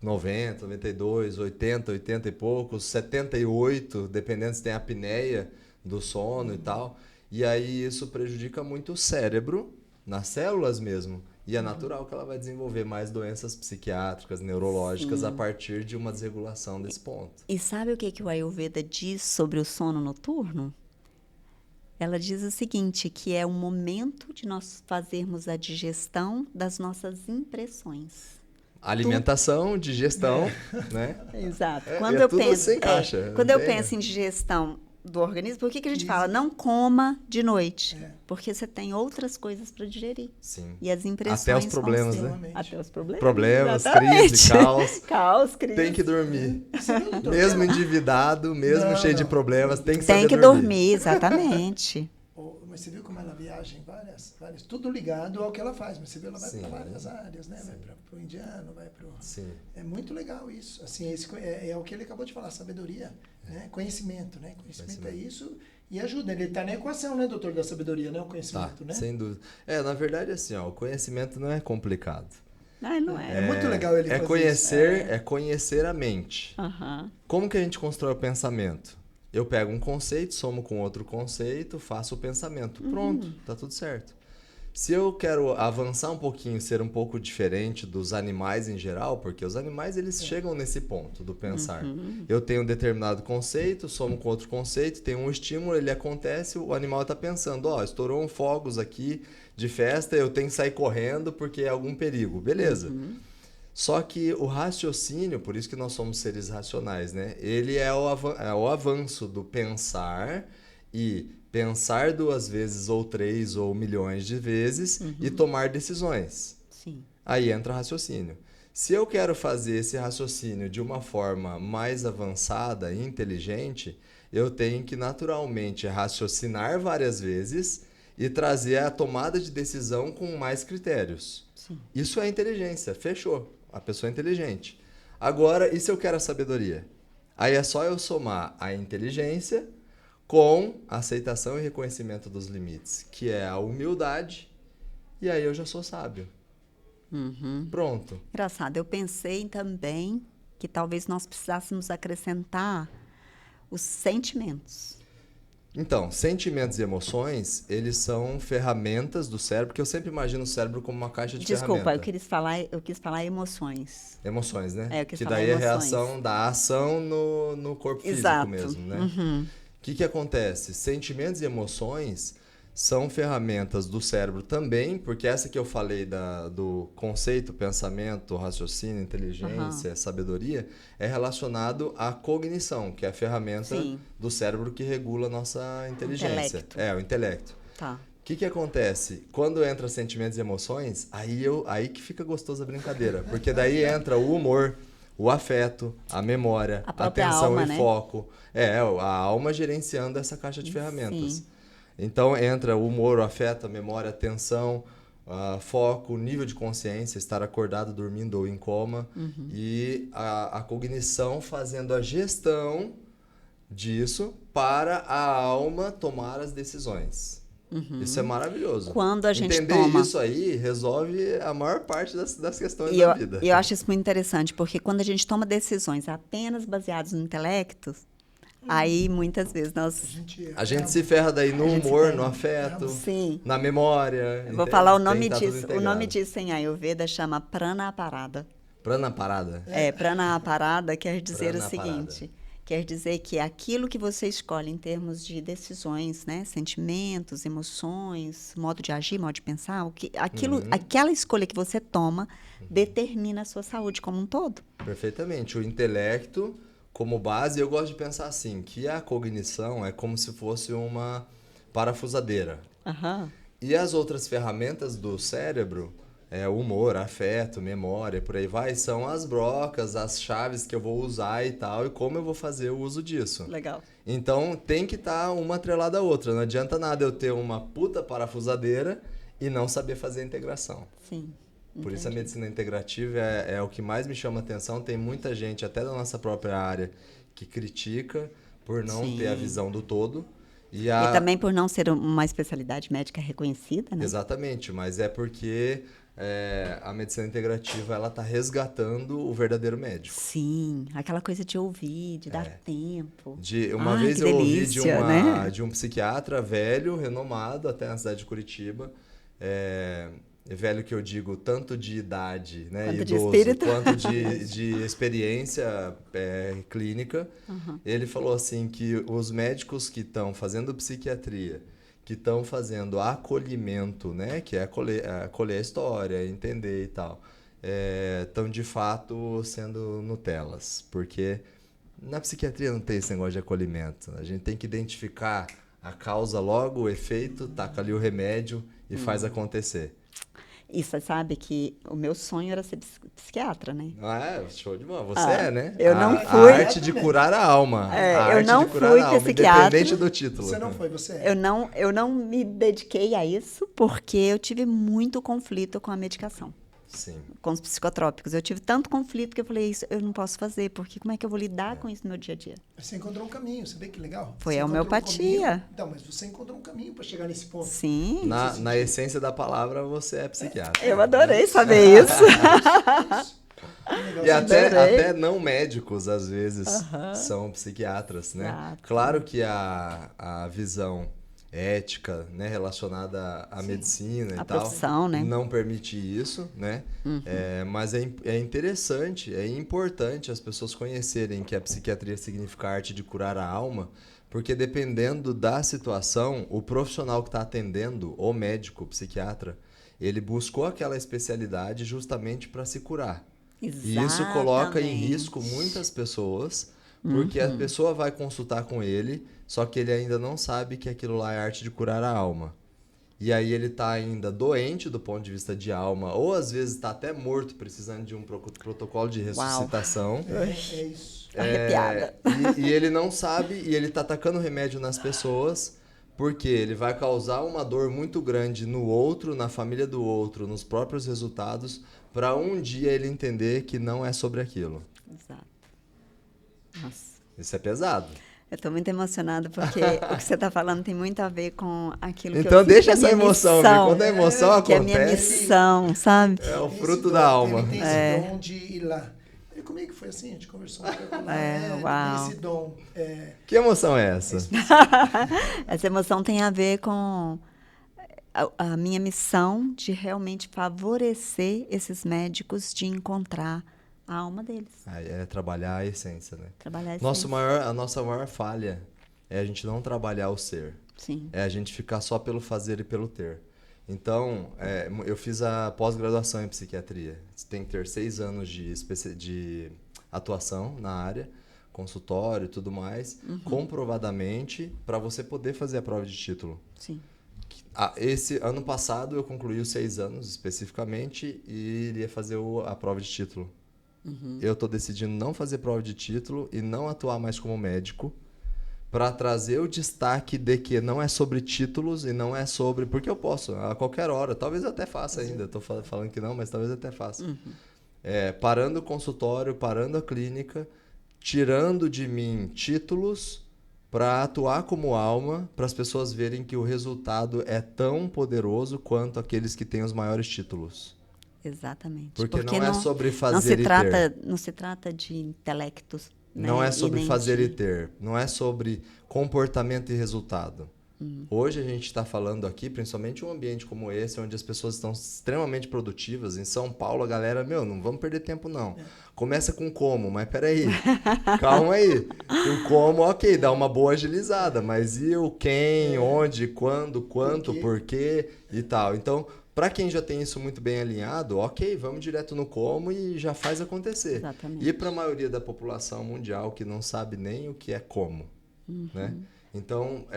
92, 80 e poucos, 78, dependendo se tem apneia do sono e tal. E aí isso prejudica muito o cérebro, nas células mesmo. E é natural que ela vai desenvolver mais doenças psiquiátricas, neurológicas, a partir de uma desregulação desse ponto. E sabe o que o Ayurveda diz sobre o sono noturno? Ela diz o seguinte, que é o momento de nós fazermos a digestão das nossas impressões. Alimentação, digestão, né? Exato. Quando eu penso em digestão do organismo, por que a gente fala não coma de noite? Porque você tem outras coisas para digerir. Sim. E as impressões até os problemas, né? Até os problemas. Problemas, crise, caos. Caos, crise. Tem que dormir. Mesmo endividado, mesmo cheio de problemas, tem que saber dormir. Tem que dormir, exatamente. Mas você viu como ela viaja em várias, tudo ligado ao que ela faz. Mas você viu, ela vai para várias áreas, né? Sim. Vai para o indiano, vai para o... Sim. É muito legal isso. Assim, é o que ele acabou de falar, sabedoria, né? Conhecimento, né? Conhecimento é isso e ajuda. Ele está na equação, né, doutor, da sabedoria, né? O conhecimento, né? Sem dúvida. Na verdade, assim, o conhecimento não é complicado. Não é. É muito legal ele fazer conhecer, isso. É conhecer a mente. Como que a gente constrói o pensamento? Eu pego um conceito, somo com outro conceito, faço o pensamento. Pronto, tá tudo certo. Se eu quero avançar um pouquinho, ser um pouco diferente dos animais em geral, porque os animais eles chegam nesse ponto do pensar. Eu tenho um determinado conceito, somo com outro conceito, tem um estímulo, ele acontece, o animal está pensando, estourou um fogos aqui de festa, eu tenho que sair correndo porque é algum perigo. Beleza. Só que o raciocínio, por isso que nós somos seres racionais, né? Ele é o avanço do pensar e pensar 2 vezes ou 3 ou milhões de vezes e tomar decisões. Sim. Aí entra raciocínio. Se eu quero fazer esse raciocínio de uma forma mais avançada e inteligente, eu tenho que naturalmente raciocinar várias vezes e trazer a tomada de decisão com mais critérios. Sim. Isso é inteligência, fechou. A pessoa é inteligente. Agora, e se eu quero a sabedoria? Aí é só eu somar a inteligência com a aceitação e reconhecimento dos limites, que é a humildade, e aí eu já sou sábio. Pronto. Engraçado, eu pensei também que talvez nós precisássemos acrescentar os sentimentos. Então, sentimentos e emoções, eles são ferramentas do cérebro, porque eu sempre imagino o cérebro como uma caixa de ferramentas. Desculpa, eu quis falar emoções. Emoções, né? Eu quis que falar daí emoções. É a reação da ação no corpo Exato. físico mesmo, né? O que acontece? Sentimentos e emoções são ferramentas do cérebro também, porque essa que eu falei do conceito, pensamento, raciocínio, inteligência, sabedoria, é relacionado à cognição, que é a ferramenta do cérebro que regula a nossa inteligência. Intelecto. O intelecto. Tá. O que acontece? Quando entra sentimentos e emoções, aí que fica gostosa a brincadeira, porque daí entra o humor, o afeto, a memória, a atenção alma, e né? foco. A alma gerenciando essa caixa de ferramentas. Então entra o humor, o afeto, a memória, a atenção, foco, nível de consciência, estar acordado, dormindo ou em coma, e a cognição fazendo a gestão disso para a alma tomar as decisões. Isso é maravilhoso. Quando a gente Entender isso aí resolve a maior parte das questões da vida. E eu acho isso muito interessante, porque quando a gente toma decisões apenas baseadas no intelecto, aí muitas vezes a gente se ferra daí no humor, no afeto, na memória. Eu vou falar o nome disso. O nome disso em Ayurveda chama Pranaparada. Pranaparada? Pranaparada quer dizer o seguinte. Quer dizer que aquilo que você escolhe em termos de decisões, né, sentimentos, emoções, modo de agir, modo de pensar, aquela escolha que você toma determina a sua saúde como um todo. Perfeitamente. O intelecto como base, eu gosto de pensar assim, que a cognição é como se fosse uma parafusadeira. E as outras ferramentas do cérebro, humor, afeto, memória, por aí vai, são as brocas, as chaves que eu vou usar e tal, e como eu vou fazer o uso disso. Legal. Então tem que estar uma atrelada à outra. Não adianta nada eu ter uma puta parafusadeira e não saber fazer a integração. Sim. Por isso a medicina integrativa é o que mais me chama a atenção. Tem muita gente, até da nossa própria área, que critica por não ter a visão do todo. E também por não ser uma especialidade médica reconhecida, né? Exatamente, mas é porque a medicina integrativa ela está resgatando o verdadeiro médico. Sim, aquela coisa de ouvir, de dar tempo. Uma vez eu ouvi de um né? psiquiatra velho, renomado, até na cidade de Curitiba, velho que eu digo tanto de idade, né, quanto idoso, de espírito. quanto de experiência clínica. Uhum. Ele falou assim que os médicos que estão fazendo psiquiatria, que estão fazendo acolhimento, né, que é acolher a história, entender e tal, estão de fato sendo Nutellas, porque na psiquiatria não tem esse negócio de acolhimento. A gente tem que identificar a causa logo, o efeito, taca ali o remédio e faz acontecer. E você sabe que o meu sonho era ser psiquiatra, né? Show de bola. Você né? Eu não fui. A arte de curar a alma. Eu não fui psiquiatra. Independente do título. Você não foi, você Eu não me dediquei a isso porque eu tive muito conflito com a medicação. Sim. Com os psicotrópicos. Eu tive tanto conflito que eu falei, isso eu não posso fazer, porque como é que eu vou lidar com isso no meu dia a dia? Você encontrou um caminho, você vê que legal? Foi a homeopatia. Então, mas você encontrou um caminho para chegar nesse ponto. Sim. Na essência da palavra, você é psiquiatra. Eu adorei saber isso. E até não médicos, às vezes, são psiquiatras, né? Exato. Claro que a visão ética, né, relacionada à medicina e tal, profissão, né? não permite isso, né? Mas é interessante, é importante as pessoas conhecerem que a psiquiatria significa a arte de curar a alma, porque dependendo da situação, o profissional que está atendendo, o médico, o psiquiatra, ele buscou aquela especialidade justamente para se curar. Exatamente. E isso coloca em risco muitas pessoas, porque a pessoa vai consultar com ele, só que ele ainda não sabe que aquilo lá é arte de curar a alma. E aí ele está ainda doente do ponto de vista de alma, ou às vezes está até morto, precisando de um protocolo de ressuscitação. É isso. Arrepiada. E ele não sabe, e ele está atacando remédio nas pessoas, porque ele vai causar uma dor muito grande no outro, na família do outro, nos próprios resultados, para um dia ele entender que não é sobre aquilo. Exato. Nossa. Isso é pesado. Eu estou muito emocionada porque o que você está falando tem muito a ver com aquilo que eu Então fiz, deixa que é essa minha emoção, missão, quando a emoção que é a minha acontece, missão, sabe? é o fruto da alma. Ele tem esse dom de ir lá. E comigo foi assim, a gente conversou um pouco lá. Uau. Tem esse dom. Que emoção é essa? Essa emoção tem a ver com a minha missão de realmente favorecer esses médicos de encontrar a alma deles. É trabalhar a essência, né? Trabalhar a essência. A nossa maior falha é a gente não trabalhar o ser. Sim. É a gente ficar só pelo fazer e pelo ter. Então, eu fiz a pós-graduação em psiquiatria. Você tem que ter 6 anos de atuação na área, consultório e tudo mais, comprovadamente, para você poder fazer a prova de título. Sim. Esse ano passado eu concluí os 6 anos especificamente e iria fazer a prova de título. Eu estou decidindo não fazer prova de título e não atuar mais como médico para trazer o destaque de que não é sobre títulos e não é sobre... Porque eu posso, a qualquer hora, talvez eu até faça ainda, estou falando que não, mas talvez eu até faça. Parando o consultório, parando a clínica, tirando de mim títulos para atuar como alma, para as pessoas verem que o resultado é tão poderoso quanto aqueles que têm os maiores títulos. Exatamente. Porque não é sobre fazer e ter. Não se trata de intelectos. Não né? é sobre fazer e ter. Não é sobre comportamento e resultado. Hoje a gente está falando aqui, principalmente um ambiente como esse, onde as pessoas estão extremamente produtivas. Em São Paulo, a galera, não vamos perder tempo não. Começa com como, mas peraí, calma aí. O como, ok, dá uma boa agilizada, mas e o quem, onde, quando, quanto, por quê e tal. Então, para quem já tem isso muito bem alinhado, ok, vamos direto no como e já faz acontecer. Exatamente. E para a maioria da população mundial que não sabe nem o que é como, né? Então,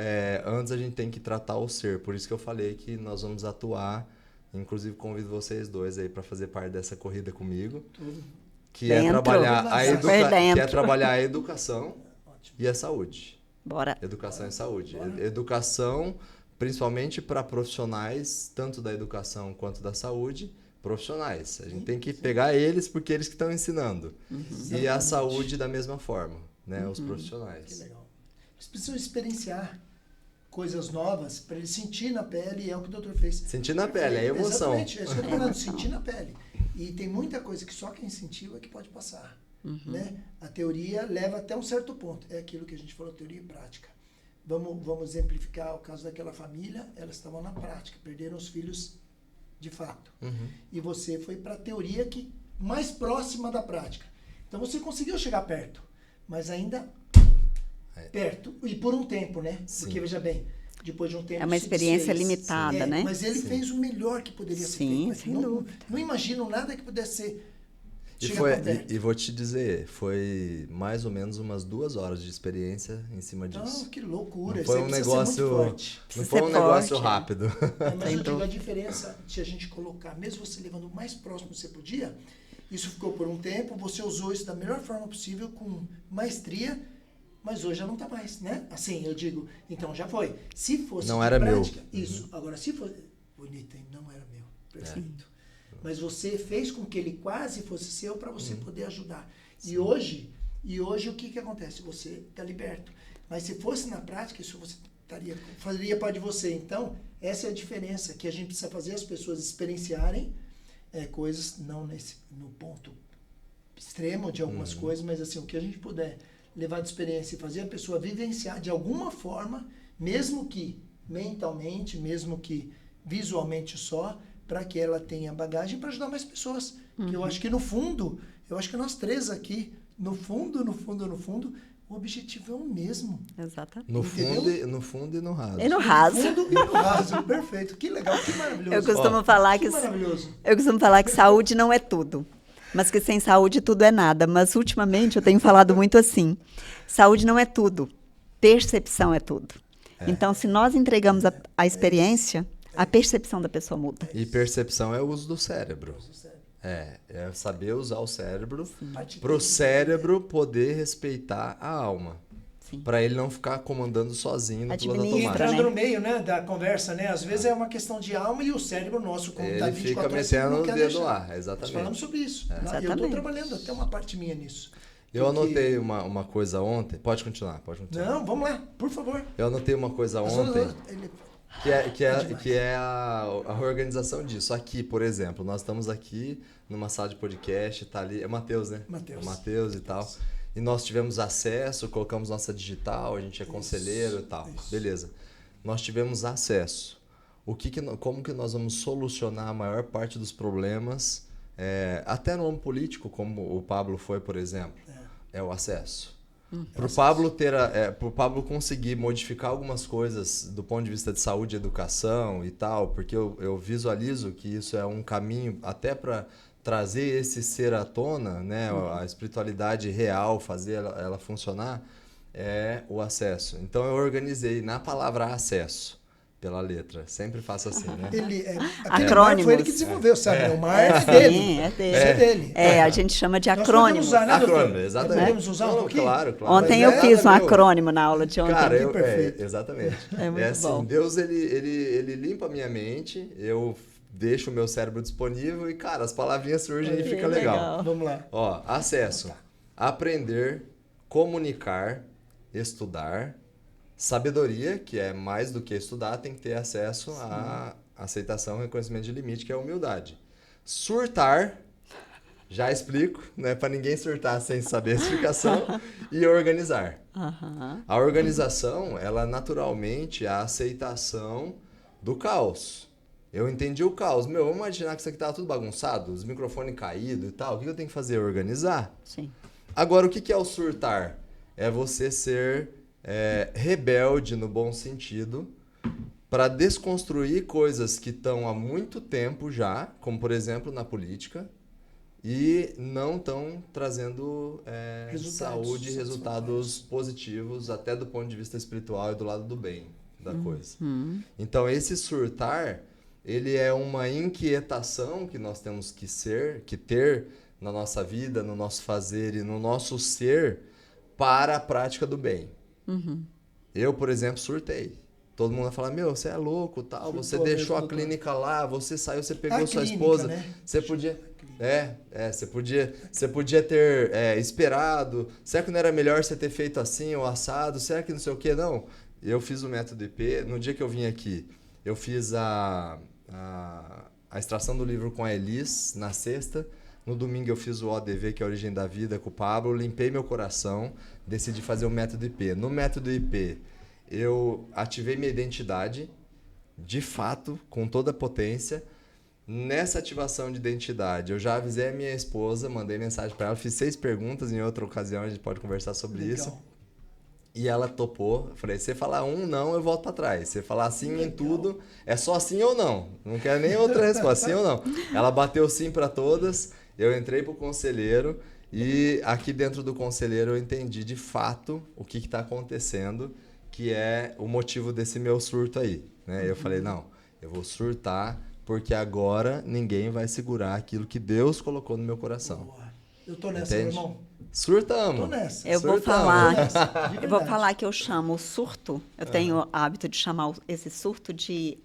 antes a gente tem que tratar o ser. Por isso que eu falei que nós vamos atuar Inclusive, convido vocês dois aí para fazer parte dessa corrida comigo. Tudo. Que é trabalhar que é trabalhar a educação e a saúde. Bora. Educação e saúde. Bora. Educação, principalmente para profissionais, tanto da educação quanto da saúde, profissionais. A gente tem que pegar eles porque eles que estão ensinando. E a saúde da mesma forma, né? Os profissionais. Que legal. Eles precisam experienciar coisas novas para eles sentir na pele, e é o que o doutor fez. Sentir na pele, é emoção. Exatamente, é isso que eu tô falando, sentir na pele. E tem muita coisa que só quem sentiu é que pode passar. Né? A teoria leva até um certo ponto. É aquilo que a gente falou, teoria e prática. Vamos exemplificar o caso daquela família, elas estavam na prática, perderam os filhos de fato. E você foi para a teoria que mais próxima da prática. Então você conseguiu chegar perto, mas ainda perto, e por um tempo, né? Sim. Porque, veja bem, depois de um tempo... É uma experiência limitada, né? Mas ele fez o melhor que poderia ser feito. Sem dúvida. Não imagino nada que pudesse ser... E vou te dizer, foi mais ou menos umas 2 horas de experiência em cima disso. Não, que loucura. Não foi um negócio, não foi um negócio rápido. Mas eu digo, a diferença de a gente colocar, mesmo você levando o mais próximo que você podia, isso ficou por um tempo, você usou isso da melhor forma possível, com maestria, mas hoje já não está mais, né? Assim, eu digo, então já foi. Se fosse não era prática, meu. Isso. Agora, se fosse... Bonito, hein? Não era meu. Perfeito. Mas você fez com que ele quase fosse seu para você poder ajudar. E hoje o que acontece? Você está liberto. Mas se fosse na prática, isso você faria parte de você. Então, essa é a diferença que a gente precisa fazer as pessoas experienciarem coisas, não no ponto extremo de algumas coisas, mas assim, o que a gente puder levar de experiência e fazer a pessoa vivenciar de alguma forma, mesmo que mentalmente, mesmo que visualmente só, para que ela tenha bagagem para ajudar mais pessoas. Que eu acho que no fundo, que nós três aqui, no fundo, o objetivo é o mesmo. Exatamente. No fundo e no raso. E no raso. No fundo e no raso. Perfeito. Que legal, que maravilhoso. Eu costumo falar que maravilhoso. Eu costumo falar que saúde não é tudo, mas que sem saúde tudo é nada. Mas ultimamente eu tenho falado muito assim: saúde não é tudo, percepção é tudo. Então, se nós entregamos a experiência, a percepção da pessoa muda. E percepção é o uso do cérebro. É saber usar o cérebro para o cérebro poder respeitar a alma. Para ele não ficar comandando sozinho no piloto automático. Entrando no meio, né, da conversa, né? Às vezes é uma questão de alma e o cérebro nosso, como ele tá 24 fica horas, metendo não o quer dedo deixar. lá, exatamente. Nós falamos sobre isso. Exatamente. Eu estou trabalhando até uma parte minha nisso. Eu anotei uma coisa ontem. Pode continuar. Não, vamos lá, por favor. Eu anotei uma coisa ontem. Que é a organização disso. Aqui, por exemplo, nós estamos aqui numa sala de podcast, tá ali, é o Matheus, né? Matheus. É o Matheus e tal. E nós tivemos acesso, colocamos nossa digital, a gente é conselheiro e tal. Isso. Beleza. Nós tivemos acesso. Como que nós vamos solucionar a maior parte dos problemas, até no âmbito político, como o Pablo foi, por exemplo, é o acesso. Para o Pablo conseguir modificar algumas coisas do ponto de vista de saúde e educação e tal, porque eu visualizo que isso é um caminho até para trazer esse ser à tona, né, a espiritualidade real, fazer ela funcionar, é o acesso. Então eu organizei na palavra acesso, pela letra. Sempre faço assim, né? Acrônimos. Foi ele que desenvolveu, sabe? O mar é dele. Sim, é dele. É dele. A gente chama de acrônimos. Nós podemos usar, né, doutor? Acrônimo, exatamente. Podemos usar um pouquinho? Claro. Ontem eu fiz um acrônimo na aula de ontem. Cara, perfeito. Exatamente. É muito assim, bom. Deus, ele limpa a minha mente, eu deixo o meu cérebro disponível e, cara, as palavrinhas surgem e fica legal. Vamos lá. Ó, acesso. Aprender, comunicar, estudar. Sabedoria, que é mais do que estudar, tem que ter acesso à aceitação, reconhecimento de limite, que é a humildade. Surtar, já explico, não é para ninguém surtar sem saber a explicação, e organizar. A organização, ela naturalmente é a aceitação do caos. Eu entendi o caos. Vamos imaginar que isso aqui estava tudo bagunçado, os microfones caídos e tal. O que eu tenho que fazer? Organizar. Sim. Agora, o que é o surtar? É você ser rebelde no bom sentido para desconstruir coisas que estão há muito tempo já, como por exemplo na política, e não estão trazendo saúde e resultados positivos até do ponto de vista espiritual e do lado do bem da coisa. Então esse surtar ele é uma inquietação que nós temos que ter na nossa vida, no nosso fazer e no nosso ser para a prática do bem. Uhum. Eu, por exemplo, surtei. Todo mundo vai falar, você é louco, tal, você deixou a clínica lá, você saiu, você pegou sua esposa, né? Você podia... Você podia ter esperado. Será que não era melhor você ter feito assim ou assado? Será que não sei o quê? Não. Eu fiz o método IP. No dia que eu vim aqui, eu fiz a extração do livro com a Elis na sexta. No domingo eu fiz o ODV, que é a Origem da Vida, com o Pablo. Limpei meu coração. Decidi fazer o método IP. No método IP, eu ativei minha identidade, de fato, com toda a potência. Nessa ativação de identidade, eu já avisei a minha esposa, mandei mensagem para ela, fiz 6 perguntas, em outra ocasião a gente pode conversar sobre isso. E ela topou. Eu falei, se você falar não, eu volto para trás. Se você falar sim em tudo, é só sim ou não. Não quero nem outra resposta, sim ou não. Ela bateu sim para todas, eu entrei pro conselheiro e aqui dentro do conselheiro eu entendi de fato o que está acontecendo, que é o motivo desse meu surto aí. Né? Eu falei, não, eu vou surtar, porque agora ninguém vai segurar aquilo que Deus colocou no meu coração. Boa. Eu tô nessa, meu irmão. Surtamos. Tô nessa. Eu vou falar que eu chamo o surto, eu tenho o hábito de chamar esse surto de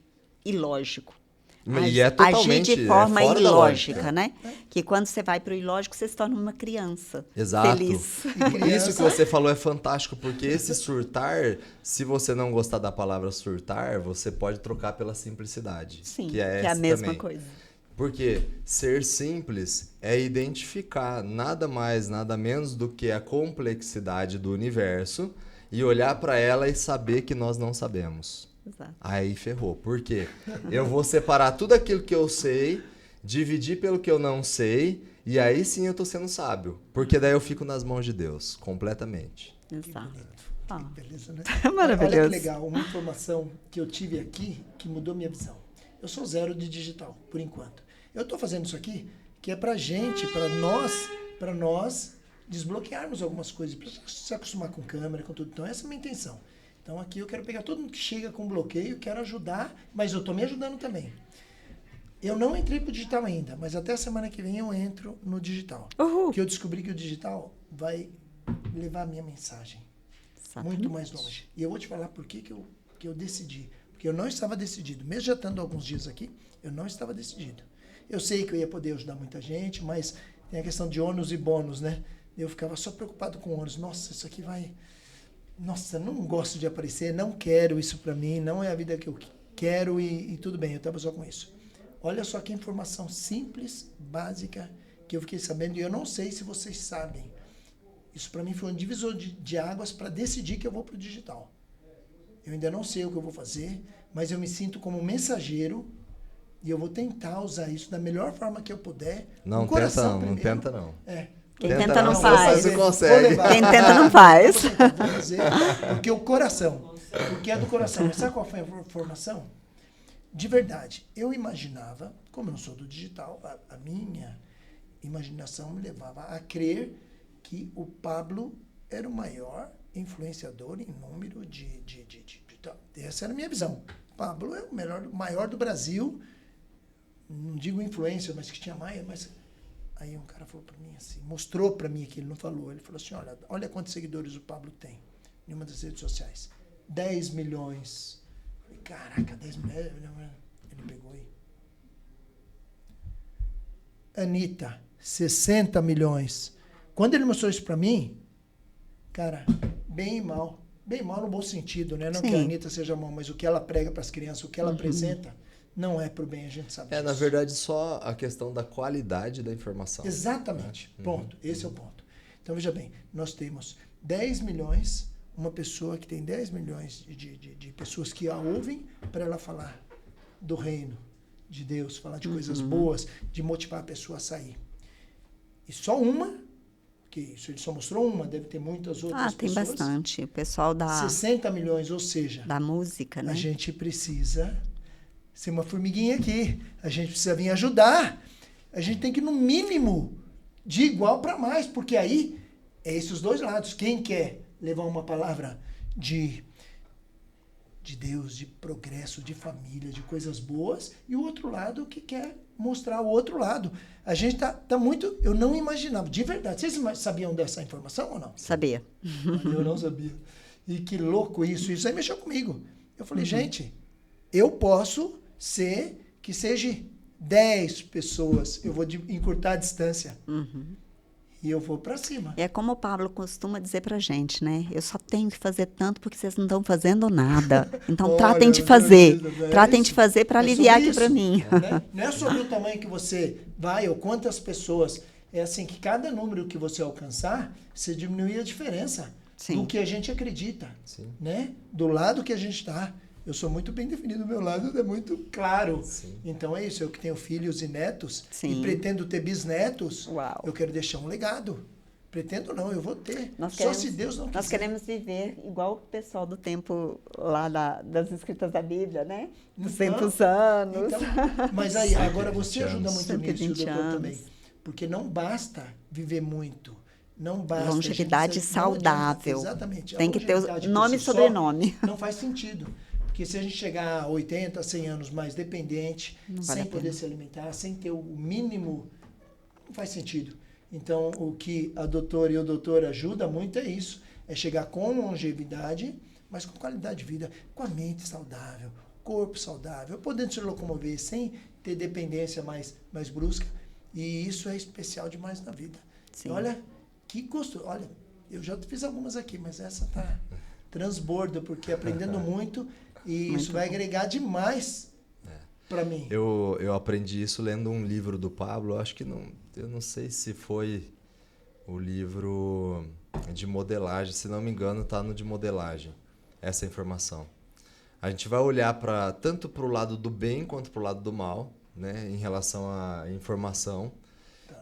ilógico. E é totalmente agir de forma fora ilógica, né? Que quando você vai para o ilógico, você se torna uma criança. Exato. Feliz. Isso que você falou é fantástico, porque esse surtar, se você não gostar da palavra surtar, você pode trocar pela simplicidade. Sim, que é a mesma também. coisa. Porque ser simples é identificar nada mais, nada menos do que a complexidade do universo e olhar para ela e saber que nós não sabemos. Exato. Aí ferrou. Por quê? Eu vou separar tudo aquilo que eu sei, dividir pelo que eu não sei, e aí sim eu tô sendo sábio. Porque daí eu fico nas mãos de Deus, completamente. Exato. Que beleza, né? Maravilhoso. Olha que legal, uma informação que eu tive aqui que mudou minha visão. Eu sou 0 de digital, por enquanto. Eu tô fazendo isso aqui, que é pra gente, pra nós desbloquearmos algumas coisas, pra se acostumar com câmera, com tudo. Então essa é a minha intenção. Então aqui eu quero pegar todo mundo que chega com bloqueio, quero ajudar, mas eu tô me ajudando também. Eu não entrei pro digital ainda, mas até a semana que vem eu entro no digital. Porque eu descobri que o digital vai levar a minha mensagem muito mais longe. E eu vou te falar por que eu decidi. Porque eu não estava decidido. Mesmo já estando alguns dias aqui, eu não estava decidido. Eu sei que eu ia poder ajudar muita gente, mas tem a questão de ônus e bônus, né? Eu ficava só preocupado com ônus. Nossa, isso aqui vai... Nossa, não gosto de aparecer, não quero isso pra mim, não é a vida que eu quero e tudo bem, eu estava só com isso. Olha só que informação simples, básica, que eu fiquei sabendo e eu não sei se vocês sabem. Isso pra mim foi um divisor de águas para decidir que eu vou pro digital. Eu ainda não sei o que eu vou fazer, mas eu me sinto como mensageiro e eu vou tentar usar isso da melhor forma que eu puder. Não tenta não. Quem tenta não faz. Você consegue. Quem tenta não faz. Vou fazer, porque o coração. Porque é do coração. Mas sabe qual foi a informação? De verdade, eu imaginava, como eu não sou do digital, a minha imaginação me levava a crer que o Pablo era o maior influenciador em número de essa era a minha visão. O Pablo é o maior do Brasil, não digo influencer, mas que tinha mais, mas... Aí um cara falou para mim assim, mostrou para mim que ele não falou. Ele falou assim, olha quantos seguidores o Pablo tem em uma das redes sociais. 10 milhões. Eu falei, caraca, 10 milhões. Ele pegou aí. Anitta, 60 milhões. Quando ele mostrou isso para mim, cara, bem e mal. Bem mal no bom sentido, né? Não que a Anitta seja mal, mas o que ela prega para as crianças, o que ela apresenta... Não é pro bem, a gente sabe disso. Na verdade, só a questão da qualidade da informação. Exatamente. Ponto. Esse é o ponto. Então, veja bem, nós temos 10 milhões, uma pessoa que tem 10 milhões de pessoas que a ouvem para ela falar do reino de Deus, falar de coisas boas, de motivar a pessoa a sair. E só uma, que isso ele só mostrou uma, deve ter muitas outras pessoas. Tem bastante. O pessoal da... 60 milhões, ou seja... Da música, né? A gente precisa... ser uma formiguinha aqui. A gente precisa vir ajudar. A gente tem que, no mínimo, de igual para mais, porque aí é esses dois lados. Quem quer levar uma palavra de de Deus, de progresso, de família, de coisas boas, e o outro lado que quer mostrar o outro lado. A gente tá muito... Eu não imaginava, de verdade. Vocês sabiam dessa informação ou não? Sabia. Eu não sabia. E que louco isso. Isso aí mexeu comigo. Eu falei, gente, eu posso ser que seja 10 pessoas. Eu vou encurtar a distância. E eu vou para cima. É como o Pablo costuma dizer pra gente, né? Eu só tenho que fazer tanto porque vocês não estão fazendo nada. Então, tratem de fazer. Tratem de fazer para aliviar aqui para mim. Né? Não é sobre o tamanho que você vai ou quantas pessoas. É assim, que cada número que você alcançar, você diminui a diferença do que a gente acredita. Né? Do lado que a gente está. Eu sou muito bem definido, o meu lado é muito claro. Então é isso, eu que tenho filhos e netos e pretendo ter bisnetos, eu quero deixar um legado. Pretendo não, eu vou ter. Se Deus não quiser. Nós queremos viver igual o pessoal do tempo lá das escritas da Bíblia, né? 200 anos. Então, mas aí, agora você ajuda muito nisso, doutor, também. Porque não basta viver muito. Não basta. Longevidade saudável. Exatamente. Tem que ter o nome e sobrenome. Não faz sentido. Porque se a gente chegar a 80, 100 anos mais dependente, sem poder se alimentar, sem ter o mínimo, não faz sentido. Então, o que a doutora e o doutor ajudam muito é isso. É chegar com longevidade, mas com qualidade de vida, com a mente saudável, corpo saudável, podendo se locomover sem ter dependência mais brusca. E isso é especial demais na vida. Olha, que gostoso. Olha, eu já fiz algumas aqui, mas essa tá transborda, porque aprendendo muito... E muito isso vai agregar demais para mim. Eu aprendi isso lendo um livro do Pablo. Acho que eu não sei se foi o livro de modelagem. Se não me engano, está no de modelagem, essa informação. A gente vai olhar tanto para o lado do bem quanto para o lado do mal, né, em relação à informação.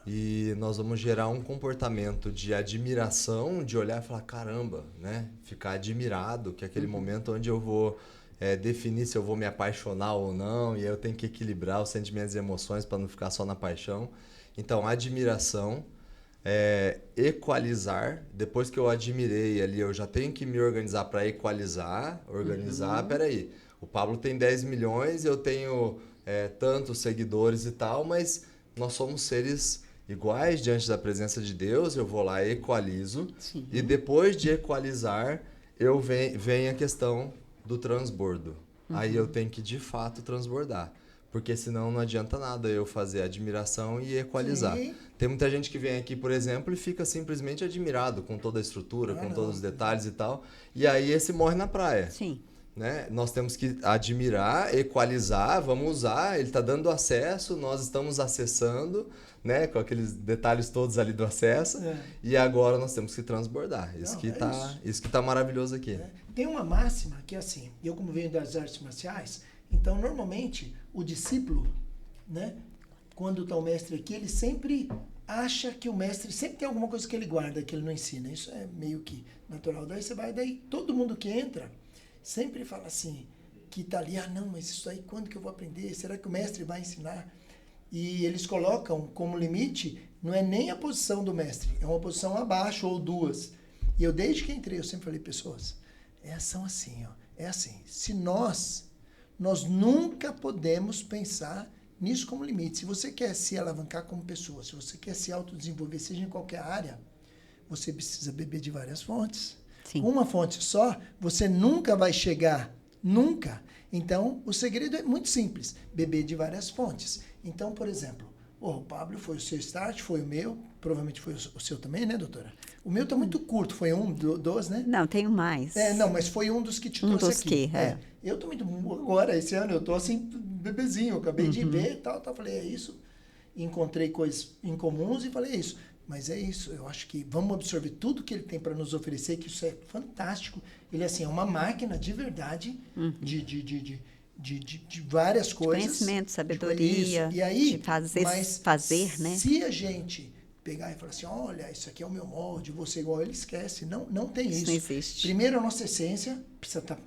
E nós vamos gerar um comportamento de admiração, de olhar e falar, caramba, né? Ficar admirado, que é aquele momento onde eu vou... definir se eu vou me apaixonar ou não, e eu tenho que equilibrar os sentimentos e emoções para não ficar só na paixão. Então, admiração, equalizar, depois que eu admirei ali, eu já tenho que me organizar para equalizar, peraí, o Pablo tem 10 milhões, eu tenho tantos seguidores e tal, mas nós somos seres iguais diante da presença de Deus, eu vou lá e equalizo, e depois de equalizar, vem a questão do transbordo. Aí eu tenho que, de fato, transbordar. Porque senão não adianta nada eu fazer admiração e equalizar. Tem muita gente que vem aqui, por exemplo, e fica simplesmente admirado com toda a estrutura, com todos os detalhes e tal. E aí esse morre na praia. Né? Nós temos que admirar, equalizar, vamos usar, ele está dando acesso, nós estamos acessando, né? Com aqueles detalhes todos ali do acesso, e agora nós temos que transbordar. Isso que tá maravilhoso aqui. Tem uma máxima que é assim, eu como venho das artes marciais, então normalmente o discípulo, né? Quando está o mestre aqui, ele sempre acha que o mestre sempre tem alguma coisa que ele guarda, que ele não ensina. Isso é meio que natural. Daí todo mundo que entra sempre fala assim, que tá ali, não, mas isso aí quando que eu vou aprender? Será que o mestre vai ensinar? E eles colocam como limite, não é nem a posição do mestre, é uma posição abaixo ou duas. E eu, desde que entrei, eu sempre falei, pessoas, são assim, ó, é assim. Se nós nunca podemos pensar nisso como limite. Se você quer se alavancar como pessoa, se você quer se autodesenvolver, seja em qualquer área, você precisa beber de várias fontes. Com uma fonte só, você nunca vai chegar, nunca. Então, o segredo é muito simples, beber de várias fontes. Então, por exemplo, o Pablo foi o seu start, foi o meu, provavelmente foi o seu também, né, doutora? O meu tá muito curto, foi dos, né? Não, tenho mais. Não, mas foi um dos que te trouxe aqui. Eu tô muito, agora, esse ano, eu tô assim, bebezinho, eu acabei de ver e tal, falei, é isso. Encontrei coisas incomuns e falei, é isso. Mas é isso, eu acho que vamos absorver tudo que ele tem para nos oferecer, que isso é fantástico. Ele, assim, é uma máquina de verdade, de várias coisas. Conhecimento, sabedoria, e aí, de fazer, né? Se a gente pegar e falar assim, olha, isso aqui é o meu molde, você igual, ele esquece. Não tem isso. Não existe. Primeiro, a nossa essência precisa estar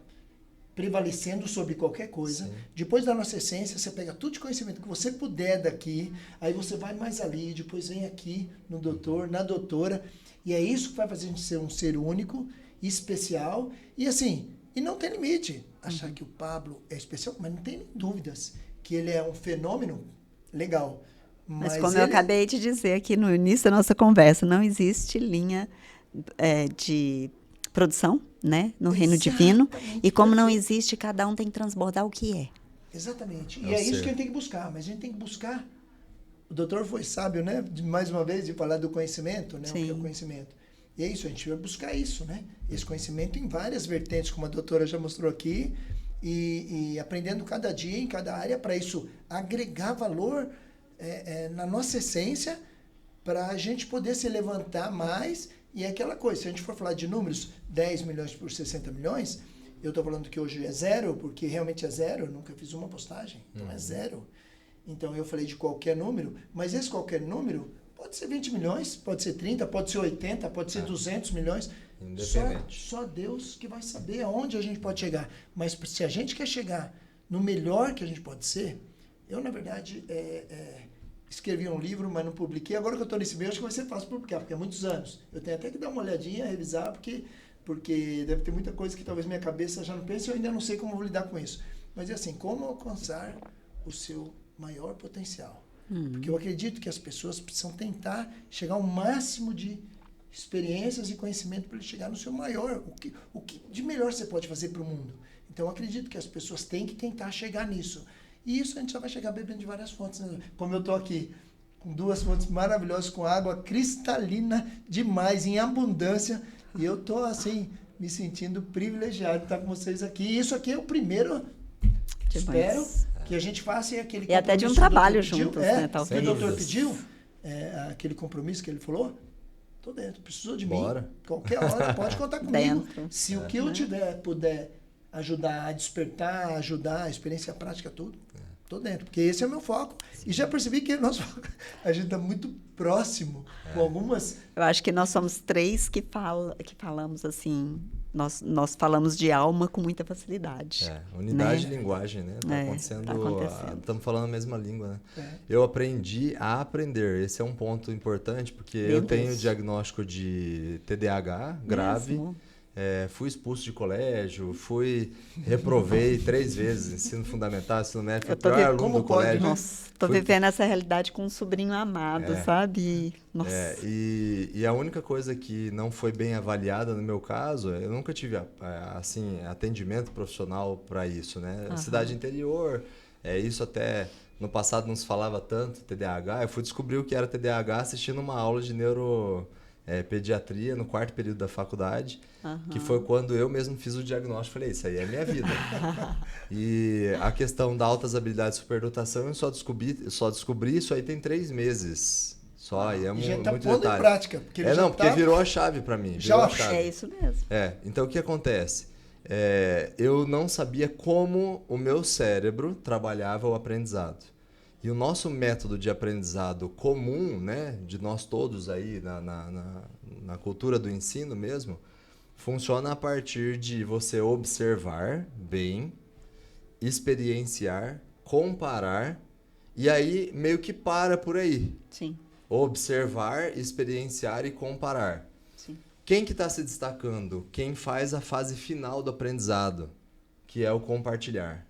prevalecendo sobre qualquer coisa. Depois da nossa essência, você pega tudo de conhecimento que você puder daqui, aí você vai mais ali, depois vem aqui no doutor, na doutora, e é isso que vai fazer a gente ser um ser único, especial, e assim, E não tem limite. Achar que o Pablo é especial, mas não tem dúvidas que ele é um fenômeno legal. Mas como eu acabei de dizer aqui no início da nossa conversa, não existe linha de produção, né, no reino divino. E como não existe, cada um tem que transbordar o que é. Exatamente. E é isso que a gente tem que buscar. Mas a gente tem que buscar... O doutor foi sábio, né? Mais uma vez, de falar do conhecimento, né? Sim. O que é o conhecimento. E é isso, a gente vai buscar isso, né? Esse conhecimento em várias vertentes, como a doutora já mostrou aqui, e aprendendo cada dia, em cada área, para isso agregar valor na nossa essência, para a gente poder se levantar mais. E é aquela coisa, se a gente for falar de números, 10 milhões por 60 milhões, eu estou falando que hoje é zero, porque realmente é zero, eu nunca fiz uma postagem, então é zero. Então eu falei de qualquer número, mas esse qualquer número pode ser 20 milhões, pode ser 30, pode ser 80, pode ser 200 milhões. Independente. Só Deus que vai saber aonde a gente pode chegar. Mas se a gente quer chegar no melhor que a gente pode ser, eu, na verdade, escrevi um livro, mas não publiquei. Agora que eu estou nesse meio, acho que vai ser fácil publicar, porque há muitos anos. Eu tenho até que dar uma olhadinha, revisar, porque deve ter muita coisa que talvez minha cabeça já não pense e eu ainda não sei como vou lidar com isso. Mas é assim, como alcançar o seu maior potencial? Porque eu acredito que as pessoas precisam tentar chegar ao máximo de experiências e conhecimento para ele chegar no seu maior. O que de melhor você pode fazer para o mundo? Então, eu acredito que as pessoas têm que tentar chegar nisso. E isso a gente só vai chegar bebendo de várias fontes, né? Como eu estou aqui, com 2 fontes maravilhosas, com água cristalina demais, em abundância. E eu estou, assim, me sentindo privilegiado de estar com vocês aqui. E isso aqui é o primeiro, espero, que a gente faça aquele compromisso. E até de um trabalho juntos, né? Talvez. O doutor pediu aquele compromisso que ele falou. Estou dentro. Precisou de mim. Qualquer hora, pode contar comigo. Se o que eu puder ajudar a despertar, ajudar a experiência prática, tudo, estou dentro. Porque esse é o meu foco. Sim. E já percebi que a gente está muito próximo com algumas... Eu acho que nós somos 3 que falamos assim... Nós falamos de alma com muita facilidade. Unidade de linguagem, né? Tá acontecendo. Estamos falando a mesma língua, né? Eu aprendi a aprender. Esse é um ponto importante, porque eu tenho diagnóstico de TDAH grave. Fui expulso de colégio, reprovei 3 vezes, ensino fundamental, ensino médio, fui o pior aluno do colégio. Nossa, tô vivendo essa realidade com um sobrinho amado, sabe? Nossa. E a única coisa que não foi bem avaliada no meu caso, eu nunca tive assim, atendimento profissional para isso, né? Cidade interior, isso até no passado não se falava tanto, TDAH, eu fui descobrir o que era TDAH assistindo uma aula de pediatria no 4º período da faculdade, que foi quando eu mesmo fiz o diagnóstico. Falei, isso aí é minha vida. E a questão da altas habilidades de superdotação, eu só descobri isso aí tem 3 meses. E é já muito pondo detalhe. Em prática. Porque porque virou a chave para mim. É isso mesmo. Então, o que acontece? Eu não sabia como o meu cérebro trabalhava o aprendizado. E o nosso método de aprendizado comum, né, de nós todos aí na cultura do ensino mesmo, funciona a partir de você observar bem, experienciar, comparar, e aí meio que para por aí. Sim. Observar, experienciar e comparar. Sim. Quem que está se destacando? Quem faz a fase final do aprendizado, que é o compartilhar.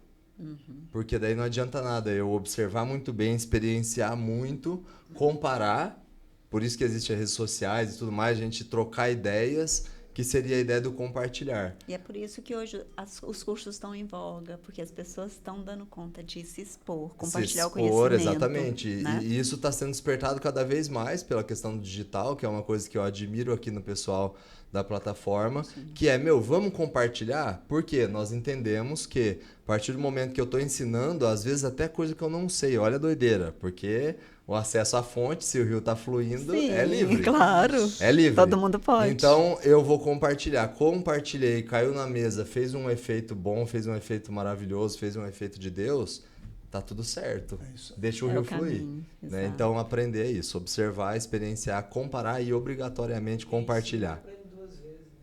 Porque daí não adianta nada eu observar muito bem, experienciar muito, comparar, por isso que existem as redes sociais e tudo mais, a gente trocar ideias, que seria a ideia do compartilhar. E é por isso que hoje os cursos estão em voga, porque as pessoas estão dando conta de se expor, compartilhar o conhecimento. Exatamente. Né? E isso está sendo despertado cada vez mais pela questão do digital, que é uma coisa que eu admiro aqui no pessoal da plataforma, que vamos compartilhar, porque nós entendemos que a partir do momento que eu estou ensinando, às vezes até coisa que eu não sei, olha a doideira, porque o acesso à fonte, se o rio está fluindo, é livre. Claro. É livre. Todo mundo pode. Então, eu vou compartilhar. Compartilhei, caiu na mesa, fez um efeito bom, fez um efeito maravilhoso, fez um efeito de Deus, tá tudo certo. Deixa o rio fluir. Né? Então, aprender é isso. Observar, experienciar, comparar e obrigatoriamente compartilhar.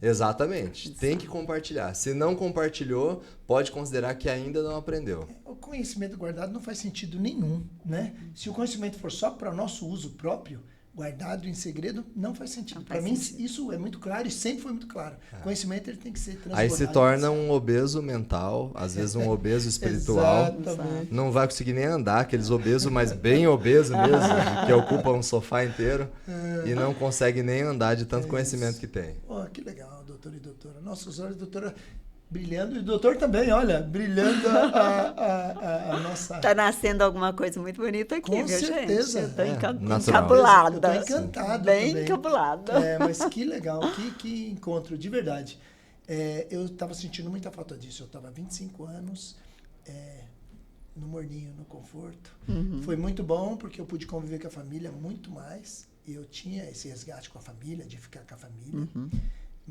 Exatamente. Tem que compartilhar. Se não compartilhou, pode considerar que ainda não aprendeu. O conhecimento guardado não faz sentido nenhum, né? Se o conhecimento for só para nosso uso próprio, guardado em segredo, não faz sentido. Para mim, isso é muito claro e sempre foi muito claro. Conhecimento ele tem que ser transbordado. Aí se torna um obeso mental, às vezes um obeso espiritual. Exatamente. Não vai conseguir nem andar, aqueles obesos, mas bem obeso mesmo, que ocupam um sofá inteiro e não consegue nem andar de tanto conhecimento que tem. Oh, que legal, doutor e doutora. Nossos olhos, doutora, brilhando, e o doutor também, olha, brilhando a nossa... Está nascendo alguma coisa muito bonita aqui, Com viu, certeza. gente? Eu estou natural. encabulada. Eu estou encantado Bem também. encabulada. Mas que legal, que encontro, de verdade. Eu estava sentindo muita falta disso. Eu estava há 25 anos no morninho, no conforto. Foi muito bom, porque eu pude conviver com a família muito mais. E eu tinha esse resgate com a família, de ficar com a família.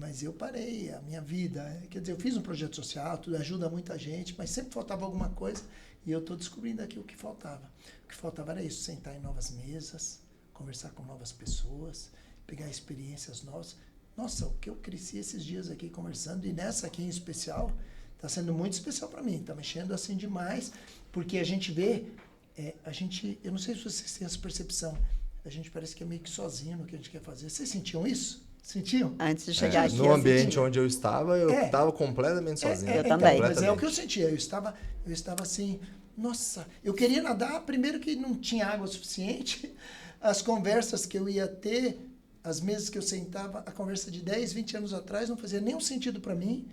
Mas eu parei a minha vida. Quer dizer, eu fiz um projeto social, tudo ajuda muita gente, mas sempre faltava alguma coisa. E eu estou descobrindo aqui o que faltava. O que faltava era isso, sentar em novas mesas, conversar com novas pessoas, pegar experiências novas. Nossa, o que eu cresci esses dias aqui conversando, e nessa aqui em especial, está sendo muito especial para mim. Está mexendo assim demais, porque a gente vê, eu não sei se vocês têm essa percepção, a gente parece que é meio que sozinho no que a gente quer fazer. Vocês sentiam isso? Sentiam? Antes de chegar aqui. No ambiente onde eu estava completamente sozinho. Eu também. Mas é o que eu sentia. Eu estava assim, nossa, eu queria nadar, primeiro que não tinha água suficiente, as conversas que eu ia ter, as mesas que eu sentava, a conversa de 10, 20 anos atrás não fazia nenhum sentido para mim.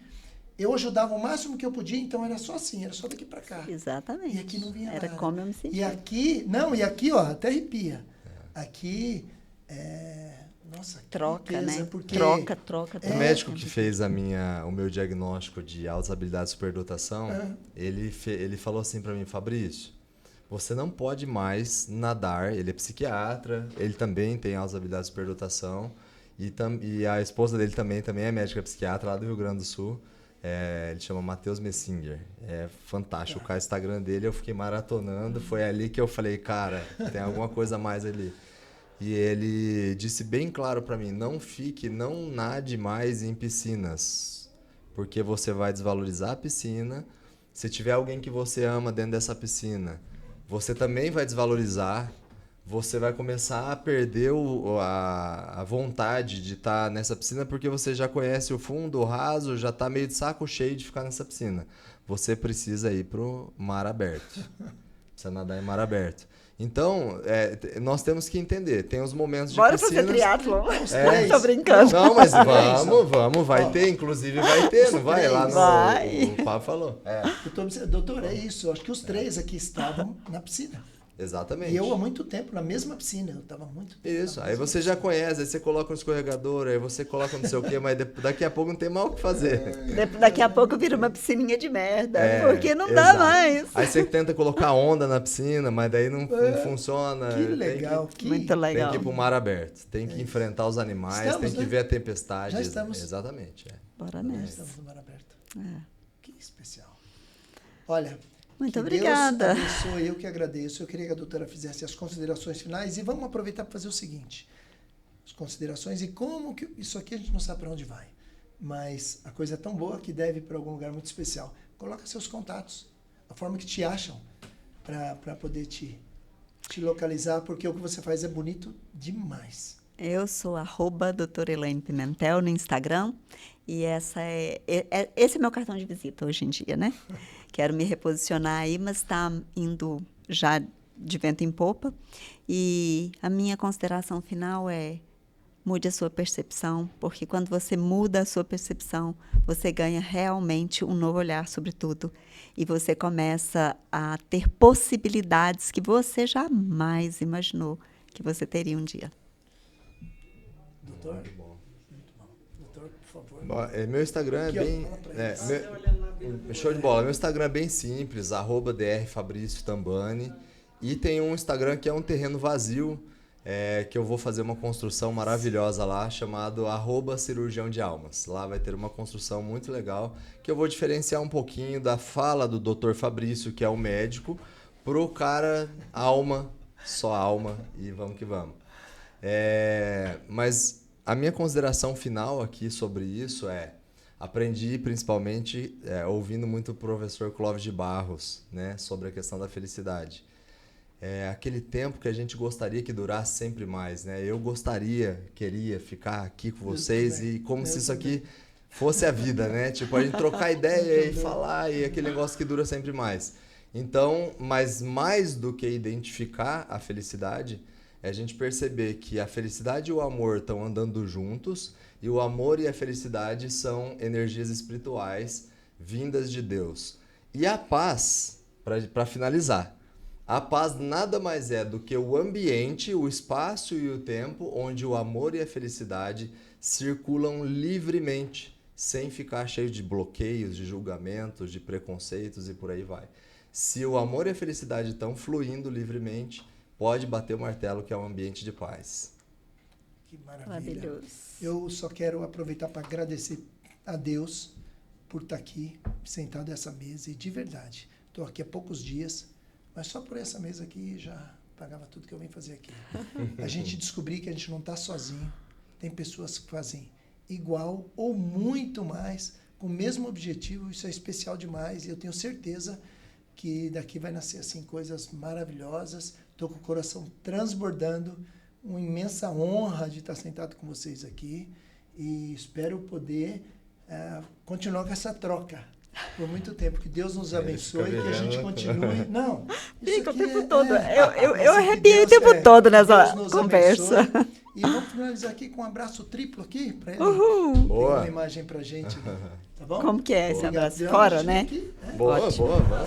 Eu ajudava o máximo que eu podia, então era só assim, era só daqui para cá. Exatamente. E aqui não vinha nada. Era como eu me sentia. E aqui, ó, até arrepia. Aqui, nossa, troca, riqueza, né? Porque troca. O médico que fez o meu diagnóstico de altas habilidades de superdotação, ele falou assim para mim, Fabrício, você não pode mais nadar, ele é psiquiatra, ele também tem altas habilidades de superdotação, e a esposa dele também é médica psiquiatra lá do Rio Grande do Sul, ele chama Matheus Messinger, é fantástico, o Instagram dele eu fiquei maratonando, foi ali que eu falei, cara, tem alguma coisa a mais ali. E ele disse bem claro para mim, não nade mais em piscinas, porque você vai desvalorizar a piscina. Se tiver alguém que você ama dentro dessa piscina, você também vai desvalorizar, você vai começar a perder a vontade de estar nessa piscina, porque você já conhece o fundo, o raso, já está meio de saco cheio de ficar nessa piscina. Você precisa ir pro mar aberto, precisa nadar em mar aberto. Então, nós temos que entender, tem os momentos de piscinas... Bora fazer triatlon. Tô brincando. Não, mas vamos, vai ter, inclusive vai ter, não vai? Lá no... O Pablo falou. Doutor, é isso, eu acho que os três aqui estavam na piscina. Exatamente. E eu há muito tempo na mesma piscina, eu estava muito tempo. Isso, aí você já conhece, aí você coloca um escorregador, aí você coloca não sei o quê, mas daqui a pouco não tem mais o que fazer. Daqui a pouco vira uma piscininha de merda, porque não dá mais. Aí você tenta colocar onda na piscina, mas daí não funciona. Que legal. Muito legal. Tem que ir pro mar aberto, tem que enfrentar os animais, tem que ver a tempestade. Já estamos. Exatamente. Bora Já nessa. estamos no mar aberto. Que especial. Olha... Muito obrigada. Deus abençoe, eu que agradeço. Eu queria que a doutora fizesse as considerações finais e vamos aproveitar para fazer o seguinte. As considerações e como que... Isso aqui a gente não sabe para onde vai, mas a coisa é tão boa que deve para algum lugar muito especial. Coloca seus contatos, a forma que te acham, para poder te localizar, porque o que você faz é bonito demais. Eu sou @doutora Elaine Pimentel no Instagram e esse é meu cartão de visita hoje em dia, né? Quero me reposicionar aí, mas está indo já de vento em popa. E a minha consideração final é: mude a sua percepção, porque quando você muda a sua percepção, você ganha realmente um novo olhar sobre tudo. E você começa a ter possibilidades que você jamais imaginou que você teria um dia. Doutor? Muito bom. Doutor, por favor. Meu Instagram aqui, é bem... show de bola. Meu Instagram é bem simples, @drFabriciotambani. E tem um Instagram que é um terreno vazio, que eu vou fazer uma construção maravilhosa lá, chamado @cirurgião de almas. Lá vai ter uma construção muito legal, que eu vou diferenciar um pouquinho da fala do Dr. Fabrício, que é o médico, pro cara alma, só alma, e vamos que vamos. Mas a minha consideração final aqui sobre isso aprendi principalmente ouvindo muito o professor Clóvis de Barros, né, sobre a questão da felicidade. aquele tempo que a gente gostaria que durasse sempre mais, né? Eu queria ficar aqui com vocês e como se isso aqui fosse a vida, né? Tipo, a gente trocar ideia e falar e aquele negócio que dura sempre mais. Então, mas mais do que identificar a felicidade, é a gente perceber que a felicidade e o amor estão andando juntos e o amor e a felicidade são energias espirituais vindas de Deus. E a paz, para finalizar, a paz nada mais é do que o ambiente, o espaço e o tempo onde o amor e a felicidade circulam livremente, sem ficar cheio de bloqueios, de julgamentos, de preconceitos e por aí vai. Se o amor e a felicidade estão fluindo livremente, pode bater o martelo que é um ambiente de paz. Que maravilha. Maravilhoso. Eu só quero aproveitar para agradecer a Deus por estar aqui, sentado nessa mesa. E de verdade, estou aqui há poucos dias, mas só por essa mesa aqui já pagava tudo que eu vim fazer aqui. A gente descobrir que a gente não está sozinho. Tem pessoas que fazem igual ou muito mais, com o mesmo objetivo. Isso é especial demais e eu tenho certeza que daqui vai nascer assim coisas maravilhosas. Estou com o coração transbordando, uma imensa honra de estar sentado com vocês aqui e espero poder continuar com essa troca por muito tempo. Que Deus nos abençoe, que a gente continue. Não, fica o tempo todo. Eu arrepiei o tempo todo nessa conversa. E vamos finalizar aqui com um abraço triplo aqui para ele. Boa. Uma imagem para gente, tá bom? Como que é esse abraço? Fora, né? Boa, boa.